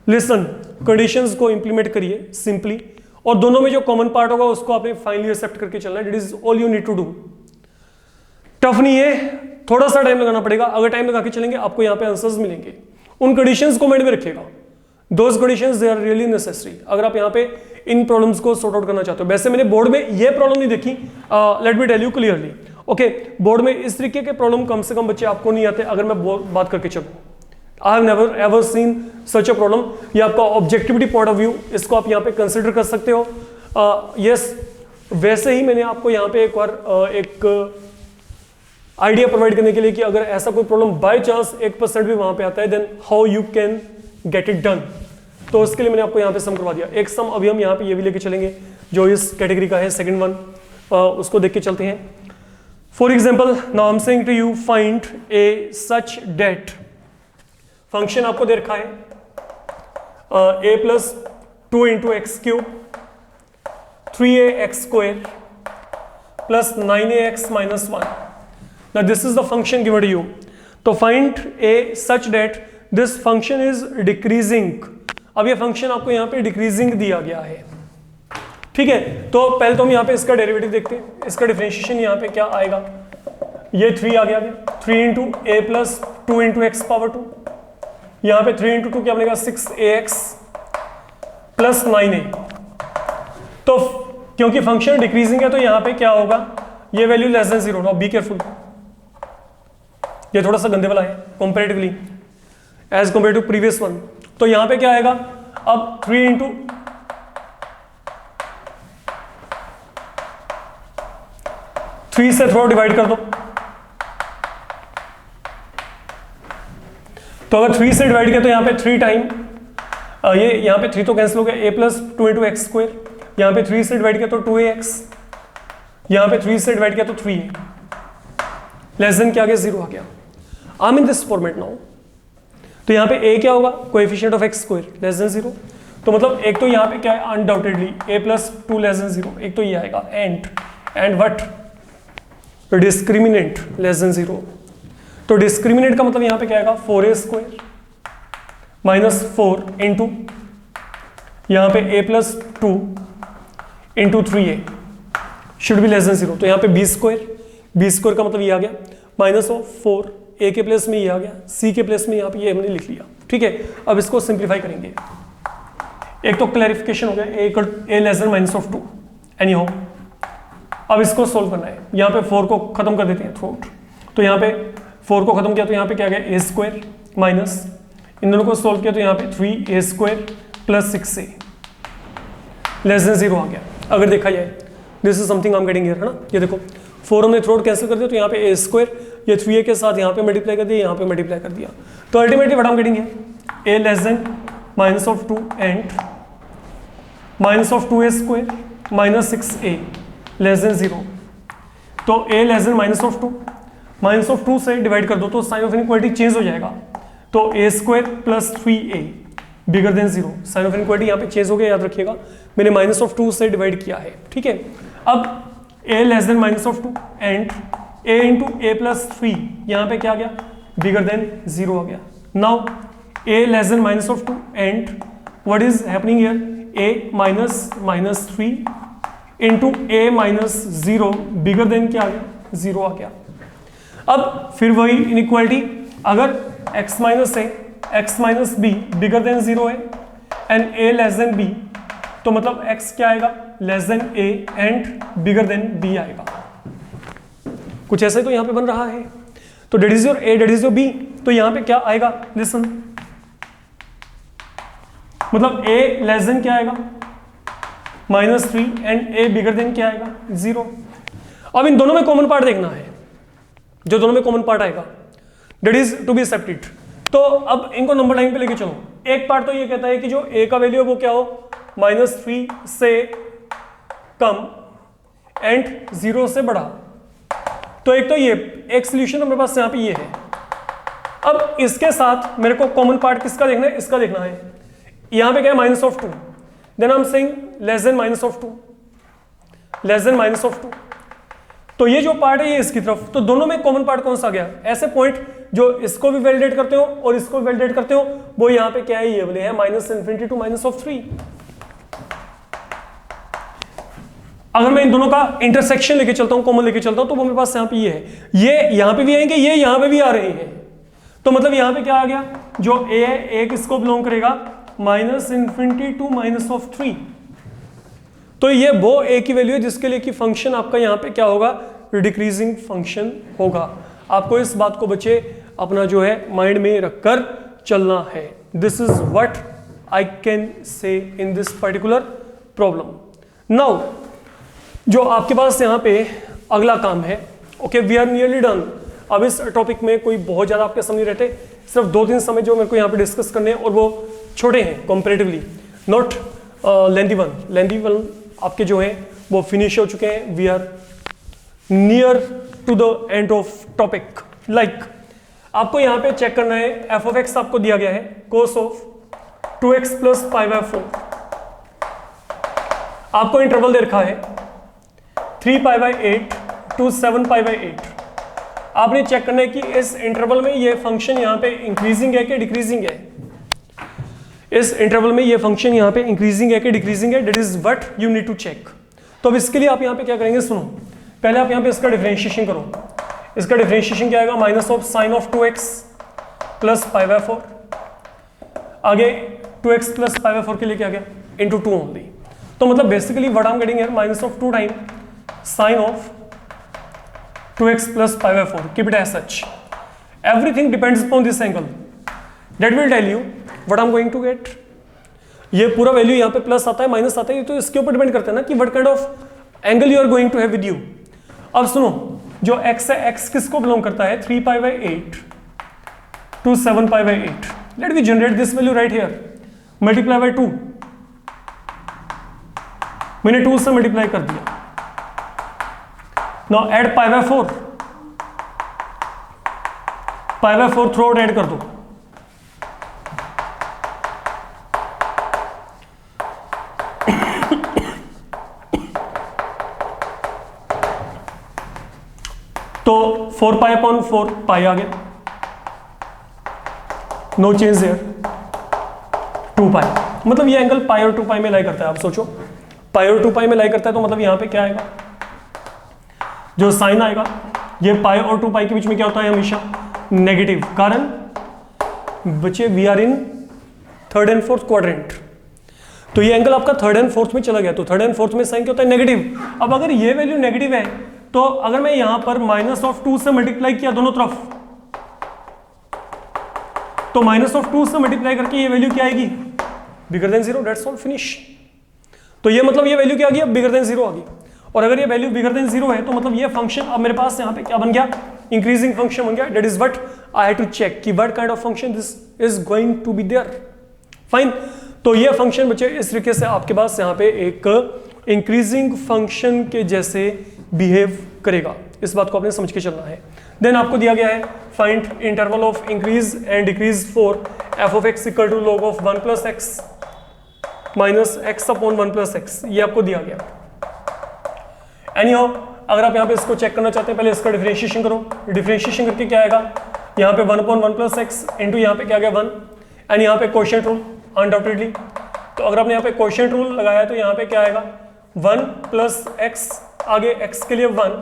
लिसन, कंडीशंस को इंप्लीमेंट करिए सिंपली, और दोनों में जो कॉमन पार्ट होगा उसको आपने फाइनली एक्सेप्ट करके चलना है। That is all you need to do. Tough नहीं है, थोड़ा सा टाइम लगाना पड़ेगा, अगर टाइम लगा के चलेंगे आपको यहाँ पे आंसर्स मिलेंगे। उन कंडीशंस को माइंड में रखिएगा, those conditions they are really necessary अगर आप यहाँ पे इन प्रॉब्लम्स को सॉर्ट आउट करना चाहते हो। वैसे मैंने बोर्ड में ये प्रॉब्लम नहीं देखी, let me tell you clearly, okay, board में इस तरीके के प्रॉब्लम कम से कम बच्चे आपको नहीं आते अगर मैं बात करके चलूँ। I have never ever seen such a problem. ये आपका ऑब्जेक्टिविटी पॉइंट ऑफ व्यू, इसको आप यहाँ पे कंसिडर कर सकते हो। यस, वैसे ही मैंने आपको यहाँ पे एक बार एक आइडिया प्रोवाइड करने के लिए कि अगर ऐसा कोई प्रॉब्लम बाय चांस 1% भी वहां पे आता है, then how you can get it done. तो उसके लिए मैंने आपको यहाँ पे सम करवा दिया। एक सम अभी हम यहाँ पे ये भी लेके चलेंगे जो इस कैटेगरी का है, सेकंड वन, उसको देख के चलते हैं। For example, now I am saying to you find a such that, function आपको दे रखा है a plus 2 into x cube 3ax² plus 9ax minus 1। Now this is the function given to you. तो find a such that this function is decreasing. अब ये function आपको यहाँ पे डिक्रीजिंग दिया गया है, ठीक है। तो पहले तो हम यहाँ पे इसका डेरिवेटिव देखते हैं, इसका डिफरेंशिएशन यहाँ पे क्या आएगा, ये 3 आ गया, 3 इंटू ए प्लस 2 इंटू एक्स पावर 2, यहाँ पे 3 इंटू 2 क्या बनेगा 6ax प्लस 9a। तो क्योंकि फंक्शन डिक्रीजिंग है तो यहाँ पे क्या होगा, ये value less than 0। Now be careful, ये थोड़ा सा गंदे वाला है comparatively as compared to previous one. तो यहां पे क्या आएगा, अब 3 इंटू 3 से थोड़ा डिवाइड कर दो, तो अगर 3 से डिवाइड किया तो यहां पे 3 टाइम, ये यहां पे 3 तो कैंसिल हो गया, a plus 2 into x square, यहां पे 3 से डिवाइड किया तो 2ax, यहां पे 3 से डिवाइड किया तो 3a, लेस देन क्या आ गया 0 आ गया। I am in this format now, तो यहाँ पे a क्या होगा, coefficient of x square less than 0। तो मतलब एक तो यहाँ पे क्या है, undoubtedly a plus 2 less than 0, एक तो ये आएगा and what, discriminant less than 0। तो डिस्क्रिमिनेंट का मतलब यहाँ पे क्या आएगा, 4a² माइनस 4 इंटू यहाँ पे a plus 2 into 3a should be less than 0। तो यहाँ पे b² का मतलब ये आ गया, माइनस ऑफ 4, a के प्लेस में ये आ गया, c के प्लेस में यहाँ पे ये हमने लिख लिया, ठीक है। अब इसको सिंप्लीफाई करेंगे, एक तो क्लैरिफिकेशन हो गया, a less then minus of 2 any how. अब इसको सोल्व करना है, यहाँ पे 4 को खत्म कर देते हैं थ्रूआउट। तो यहाँ पे 4 को खत्म किया तो यहाँ पे क्या गया, a² माइनस, इन दोनों को सोल्व किया तो यहाँ पे 3a² plus 6a less than 0 आ गया। अगर देखा जाए, this is something I am getting here, है ना। ये देखो 4 हमने थ्रूआउट कैंसिल कर दिया, तो यहाँ पे a², ये 3a के साथ यहाँ पे मल्टीप्लाई कर दिया, यहाँ पे मल्टीप्लाई कर दिया, तो ultimately what I am getting है, a less then minus of 2 and minus of 2a² minus 6a less than 0। तो a less then minus of 2 से डिवाइड कर दो तो साइन ऑफ इनइक्वालिटी चेंज हो जाएगा, तो a² plus 3a bigger than 0, sign of inequality यहाँ पे चेंज हो गया, याद रखिएगा मैंने माइनस ऑफ 2 से डिवाइड किया है, ठीक है। अब a less then minus of 2 and a into a plus 3, यहाँ पे क्या आ गया, बिगर देन 0 आ गया। Now a less than minus of 2 and what is happening here, a minus minus 3 into a minus 0 bigger than क्या आ गया, 0 आ गया। अब फिर वही इनइक्वालिटी, अगर x माइनस ए x minus B bigger than 0 है and a less than b, तो मतलब x क्या आएगा, less than a and bigger than b आएगा। कुछ ऐसा ही तो यहां पे बन रहा है। तो that is your a, that is your b, तो यहां पे क्या आएगा, लिसन, मतलब a लेस देन क्या आएगा, -3 एंड a बिगर देन क्या आएगा, 0। अब इन दोनों में कॉमन पार्ट देखना है, जो दोनों में कॉमन पार्ट आएगा that is to be accepted. तो अब इनको नंबर लाइन पे लेके चलो। एक पार्ट तो ये कहता है कि जो a का वैल्यू है वो क्या हो, -3 से कम एंड 0 से बड़ा। तो एक तो ये एक सोल्यूशन मेरे पास यहाँ पे ये है। अब इसके साथ मेरे को कॉमन पार्ट किसका देखना है, इसका देखना है। यहाँ पे क्या है, -2, then I am saying less than -2, less than -2। तो ये जो पार्ट है ये इसकी तरफ, तो दोनों में कॉमन पार्ट कौन सा गया। ऐसे पॉइंट जो इसको भी वैलिडेट करते हो और इसको भी वैलिडेट करते हो, वो यहाँ पे क्या है, ये वाले है -∞ टू -3। अगर मैं इन दोनों का इंटरसेक्शन लेके चलता हूं, कॉमन लेके चलता हूं, तो वो मेरे पास यहाँ पे ये है, ये यहाँ पे भी आएंगे, ये यहाँ पे भी आ रहे हैं। तो मतलब यहाँ पे क्या आ गया, जो a है a किसको बिलोंग करेगा, -∞ टू -3। तो ये वो a की वैल्यू है जिसके लिए कि फंक्शन आपका यहाँ पे क्या होगा, डिक्रीजिंग फंक्शन होगा। आपको इस बात को बच्चे अपना जो है माइंड में रखकर चलना है। This is what I can say in this particular problem. Now जो आपके पास यहाँ पे अगला काम है, okay we are nearly done. अब इस टॉपिक में कोई बहुत ज़्यादा आपके समझ रहते, सिर्फ 2-3 समय जो मेरे को यहाँ पे डिस्कस करने हैं, और वो छोटे हैं comparatively, not lengthy one. Lengthy one आपके जो हैं वो फिनिश हो चुके हैं। We are near to the end of topic. Like आपको यहाँ पे चेक करना है, एफ ऑफ एक्स आपको दिया गया है कोस ऑफ 2x + π/4। आपको इंटरवल दे रखा है 3π/8 टू 7π/8। आपने चेक करना है कि इस इंटरवल में ये फंक्शन यहाँ पे इंक्रीजिंग है कि डिक्रीजिंग है। इस इंटरवल में ये फंक्शन यहाँ पे इंक्रीजिंग है कि डिक्रीजिंग है, that is what you need to check. तो अब इसके लिए आप यहाँ पे क्या करेंगे, सुनो, पहले आप यहाँ पे इसका डिफरेंशिएशन करो। इसका डिफरेंशिएशन क्या आएगा, -sin(2x + π/4)। आगे 2x + π/4 के लिए क्या गया, × 2 ओनली। तो मतलब basically what I am getting here, -2 time sin(2x + π/4). Keep it as such. Everything depends upon this angle. That will tell you what I'm going to get. ये पूरा वैल्यू यहाँ पे प्लस आता है, माइनस आता है, तो इसके ऊपर डिपेंड करता है ना कि what kind of angle you are going to have with you. अब सुनो, जो x है, x किसको बिलोंग करता है, 3π/8 to 7π/8। Let me generate this value right here. Multiply by 2. मैंने 2 से मल्टीप्लाई कर दिया। Now add π/4। π/4 throughout add कर दो। तो 4π/4 पाई आ गया, नो चेंज देयर। 2π, मतलब ये एंगल पाई और 2π में लाई करता है। आप सोचो पाई और 2π में लाई करता है, तो मतलब यहां पे क्या आएगा, जो साइन आएगा, ये पाई और 2π के बीच में क्या होता है, हमेशा नेगेटिव। कारण बच्चे we are in 3rd and 4th quadrant, तो ये एंगल आपका 3rd and 4th में चला गया, तो 3rd and 4th में साइन क्या होता है, नेगेटिव। अब अगर ये वैल्यू नेगेटिव है, तो अगर मैं यहां पर -2 से मल्टीप्लाई किया दोनों तरफ, तो -2 से मल्टीप्लाई करके ये वैल्यू क्या आएगी, बिगर देन 0। That's all, finish. तो ये मतलब ये वैल्यू क्या आ गई, बिगर देन 0 आ गई। और अगर ये वैल्यू बिगर देन 0 है, तो मतलब ये फंक्शन अब मेरे पास यहाँ पे क्या बन गया, इंक्रीजिंग फंक्शन बन गया। That is what I have to check कि what kind of function this is going to be there. Fine. तो ये फंक्शन बच्चे इस तरीके से आपके पास यहाँ पे एक इंक्रीजिंग फंक्शन के जैसे बिहेव करेगा। इस बात को आपने समझ के चलना है। देन आपको दिया गया है find interval of increase and decrease for f of x equal to log of 1 + x minus x/1 + x। ये आपको दिया गया। एनीहाउ अगर आप यहाँ पे इसको चेक करना चाहते हैं, पहले इसका डिफरेंशिएशन करो। डिफरेंशिएशन करके क्या आएगा, यहाँ पे 1/1 + x इंटू यहाँ पे क्या आ गया 1 एंड यहाँ पे क्वोशिएंट रूल अनडाउटेडली, तो अगर आपने यहाँ पे क्वोशिएंट रूल लगाया तो यहाँ पे क्या आएगा 1 प्लस एक्स, आगे x के लिए 1,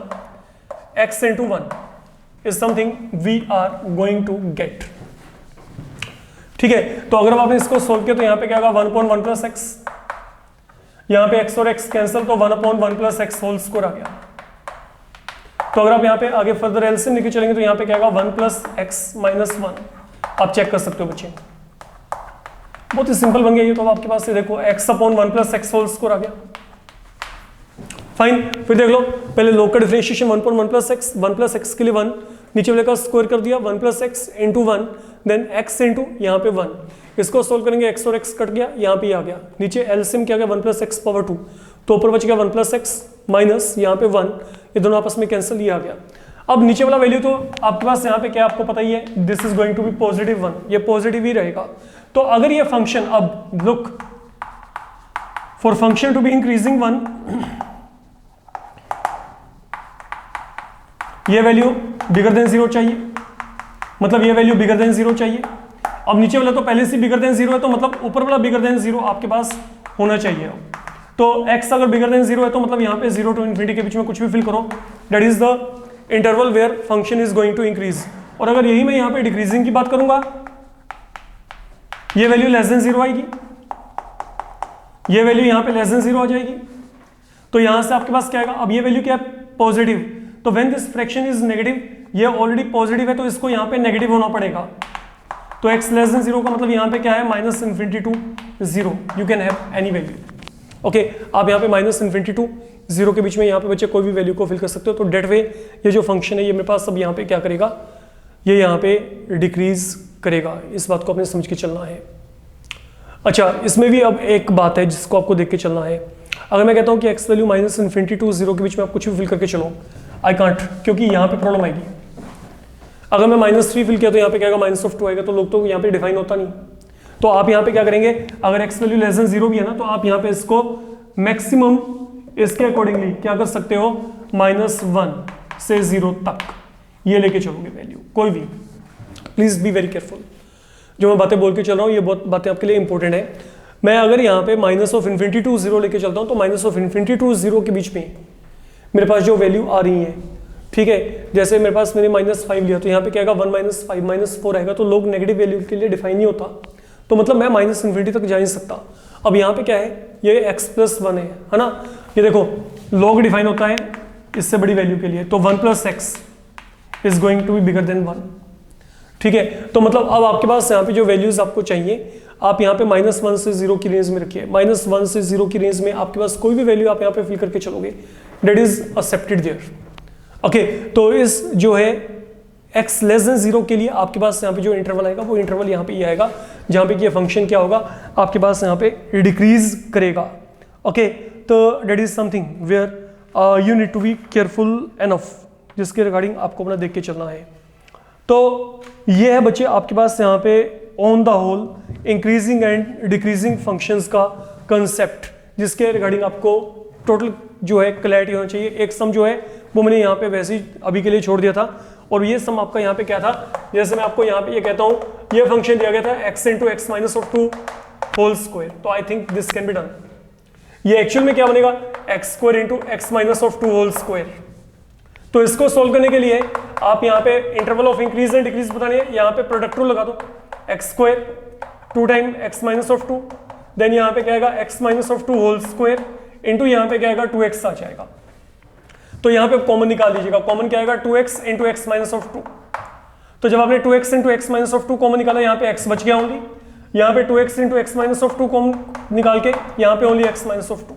x into 1 is something we are going to get. ठीक है, तो अगर आपने इसको सोल्व किया तो यहाँ पे क्या होगा 1/1 प्लस एक्स, यहाँ पे x और x कैंसिल तो 1/1 प्लस एक्स होल स्क्वायर आ गया। तो अगर आप यहाँ पे आगे फर्दर एलसीएम लेके चलेंगे तो यहाँ पे क्या होगा 1 प्लस एक्स माइनस 1, आप चेक कर सकते हो बच्चे, बहुत ही सिंपल बन गया ये तो आपके पास से देखो x/1 plus X whole square आ गया। फाइन, फिर देख लो पहले लोग का differentiation 1/1 plus X, 1 plus X के लिए 1, नीचे वाले का स्क्वायर कर दिया 1 प्लस एक्स इंटू 1, देन x इंटू यहाँ पे 1, इसको सोल्व करेंगे x और x कट गया, यहाँ पे आ गया, नीचे एलसीएम क्या गया 1 प्लस एक्स पावर 2, तो ऊपर बच गया 1 प्लस एक्स माइनस यहाँ पे 1, ये दोनों आपस में कैंसिल, ये आ गया। अब नीचे वाला वैल्यू तो आपके पास यहाँ पे क्या आपको पता ही है, this is going to be positive 1, ये पॉजिटिव ही रहेगा। तो अगर ये फंक्शन, अब look for function to be increasing 1, ये वैल्यू बिगर देन 0 चाहिए, मतलब ये वैल्यू बिगर देन 0 चाहिए। अब नीचे वाला तो पहले से बिगर देन 0 है, तो मतलब ऊपर वाला बिगर देन 0 आपके पास होना चाहिए। तो x अगर बिगर देन 0 है तो मतलब यहाँ पे 0 टू इन्फिनिटी के बीच में कुछ भी फिल करो, that is the interval where function is going to increase. और अगर यही मैं यहाँ पे डिक्रीजिंग की बात करूंगा, ये वैल्यू लेस देन 0 आएगी, ये वैल्यू यहाँ पे लेस देन 0 आ जाएगी, तो यहां से आपके पास क्या आएगा, अब ये वैल्यू क्या है पॉजिटिव, तो when this fraction is negative, ये ऑलरेडी पॉजिटिव है तो इसको यहाँ पे नेगेटिव होना पड़ेगा। तो x लेस देन 0 का मतलब यहाँ पे क्या है minus infinity to 0, you can have any value. Okay, आप यहाँ पे माइनस इन्फिनिटी टू 0 के बीच में यहाँ पे बच्चे कोई भी वैल्यू को फिल कर सकते हो। तो डेट वे ये जो फंक्शन है ये मेरे पास सब यहाँ पे क्या करेगा, ये यहाँ पे डिक्रीज करेगा, इस बात को आपने समझ के चलना है। अच्छा, इसमें भी अब एक बात है जिसको आपको देख के चलना है। अगर मैं कहता हूँ कि x value minus infinity to 0 के बीच में आप कुछ भी फिल करके चलो, आई कांट, क्योंकि यहाँ पे प्रॉब्लम आएगी। अगर मैं -3 फिल किया तो यहाँ पे क्या आएगा -2 आएगा, तो लोग तो यहाँ पे डिफाइन होता नहीं। तो आप यहाँ पे क्या करेंगे, अगर x वैल्यू लेस देन 0 भी है ना, तो आप यहाँ पे इसको मैक्सिमम इसके अकॉर्डिंगली क्या कर सकते हो, -1 से 0 तक ये लेके चलोगे वैल्यू कोई भी। प्लीज बी वेरी केयरफुल, जो मैं बातें बोल के चल रहा हूँ ये बहुत बातें आपके लिए इंपॉर्टेंट है। मैं अगर यहाँ पे -∞ टू 0 लेके चलता हूँ तो -∞ टू 0 के बीच में मेरे पास जो वैल्यू आ रही है, ठीक है, जैसे मेरे पास मैंने -5 लिया तो यहाँ पे क्या आएगा 1 - 5 - 4 आएगा, तो लोग नेगेटिव वैल्यू के लिए डिफाइन नहीं होता, तो मतलब मैं -∞ तक जा नहीं सकता। अब यहाँ पे क्या है, ये x+1 है ना, ये देखो लोग डिफाइन होता है इससे बड़ी वैल्यू के लिए, तो 1 + x is going to be bigger than 1, ठीक है। तो मतलब अब आपके पास यहाँ पे जो वैल्यूज आपको चाहिए, आप यहाँ पे -1 से 0 की रेंज में रखिए, -1 से 0 की रेंज में आपके पास कोई भी वैल्यू आप यहाँ पे फिल करके चलोगे, that is accepted there. Okay, तो इस जो है x लेस देन 0 के लिए आपके पास यहाँ पे जो इंटरवल आएगा वो इंटरवल यहाँ पे ये आएगा जहाँ पे ये फंक्शन क्या होगा आपके पास यहाँ पे डिक्रीज करेगा। ओके, तो that is something where you need to be careful enough, जिसके रिगार्डिंग आपको अपना देख के चलना है। तो ये है बच्चे आपके पास यहाँ पे on the whole increasing and decreasing functions का कंसेप्ट, जिसके रिगार्डिंग आपको टोटल जो है क्लैरिटी होना चाहिए। एक सम जो है वो मैंने यहाँ पे वैसे ही अभी के लिए छोड़ दिया था, और ये सम आपका यहाँ पे क्या था, जैसे मैं आपको यहाँ पे ये कहता हूँ ये फंक्शन दिया गया था x × x - 2 होल स्क्वायर, तो I think this can be done. ये एक्चुअल में क्या बनेगा x² × x - 2 होल स्क्वायर। तो इसको सोल्व करने के लिए आप यहाँ पे interval of increase and decrease बताने हैं, यहाँ पे प्रोडक्ट रूल लगा दो, x² 2 टाइम x - 2, देन यहाँ पे क्या आएगा x - 2 होल स्क्वायर इंटू यहाँ पे क्या आएगा 2x आ जाएगा। तो यहाँ पे कॉमन निकाल दीजिएगा, कॉमन क्या आएगा 2x × x - 2। तो जब आपने 2x × x - 2 कॉमन निकाला, यहाँ पे x बच गया ओनली, यहाँ पे 2x × x - 2 कॉमन निकाल के यहाँ पे ओनली x - 2।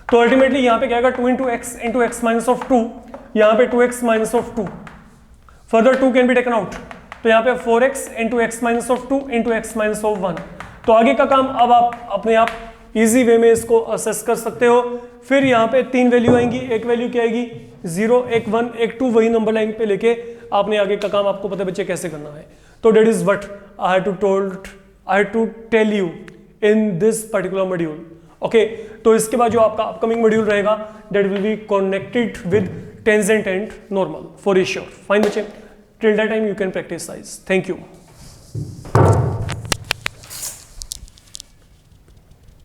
तो अल्टीमेटली यहाँ पे क्या आएगा 2 × x × x - 2, यहाँ पे 2x - 2, further 2 can be taken out, तो यहाँ पे 4x × x - 2 × x - 1। तो आगे का काम अब आप अपने आप इजी वे में इसको असेस कर सकते हो। फिर यहाँ पे 3 वैल्यू आएंगी, एक वैल्यू क्या आएगी 0, एक 1, एक 2, वही नंबर लाइन पे लेके आपने आगे का काम आपको पता है बच्चे कैसे करना है। तो that is what I have to tell you in this particular module. Okay, तो इसके बाद जो आपका अपकमिंग मॉड्यूल रहेगा that will be connected with tangent and normal for sure. Fine बच्चे, till that time you can practice size. Thank you.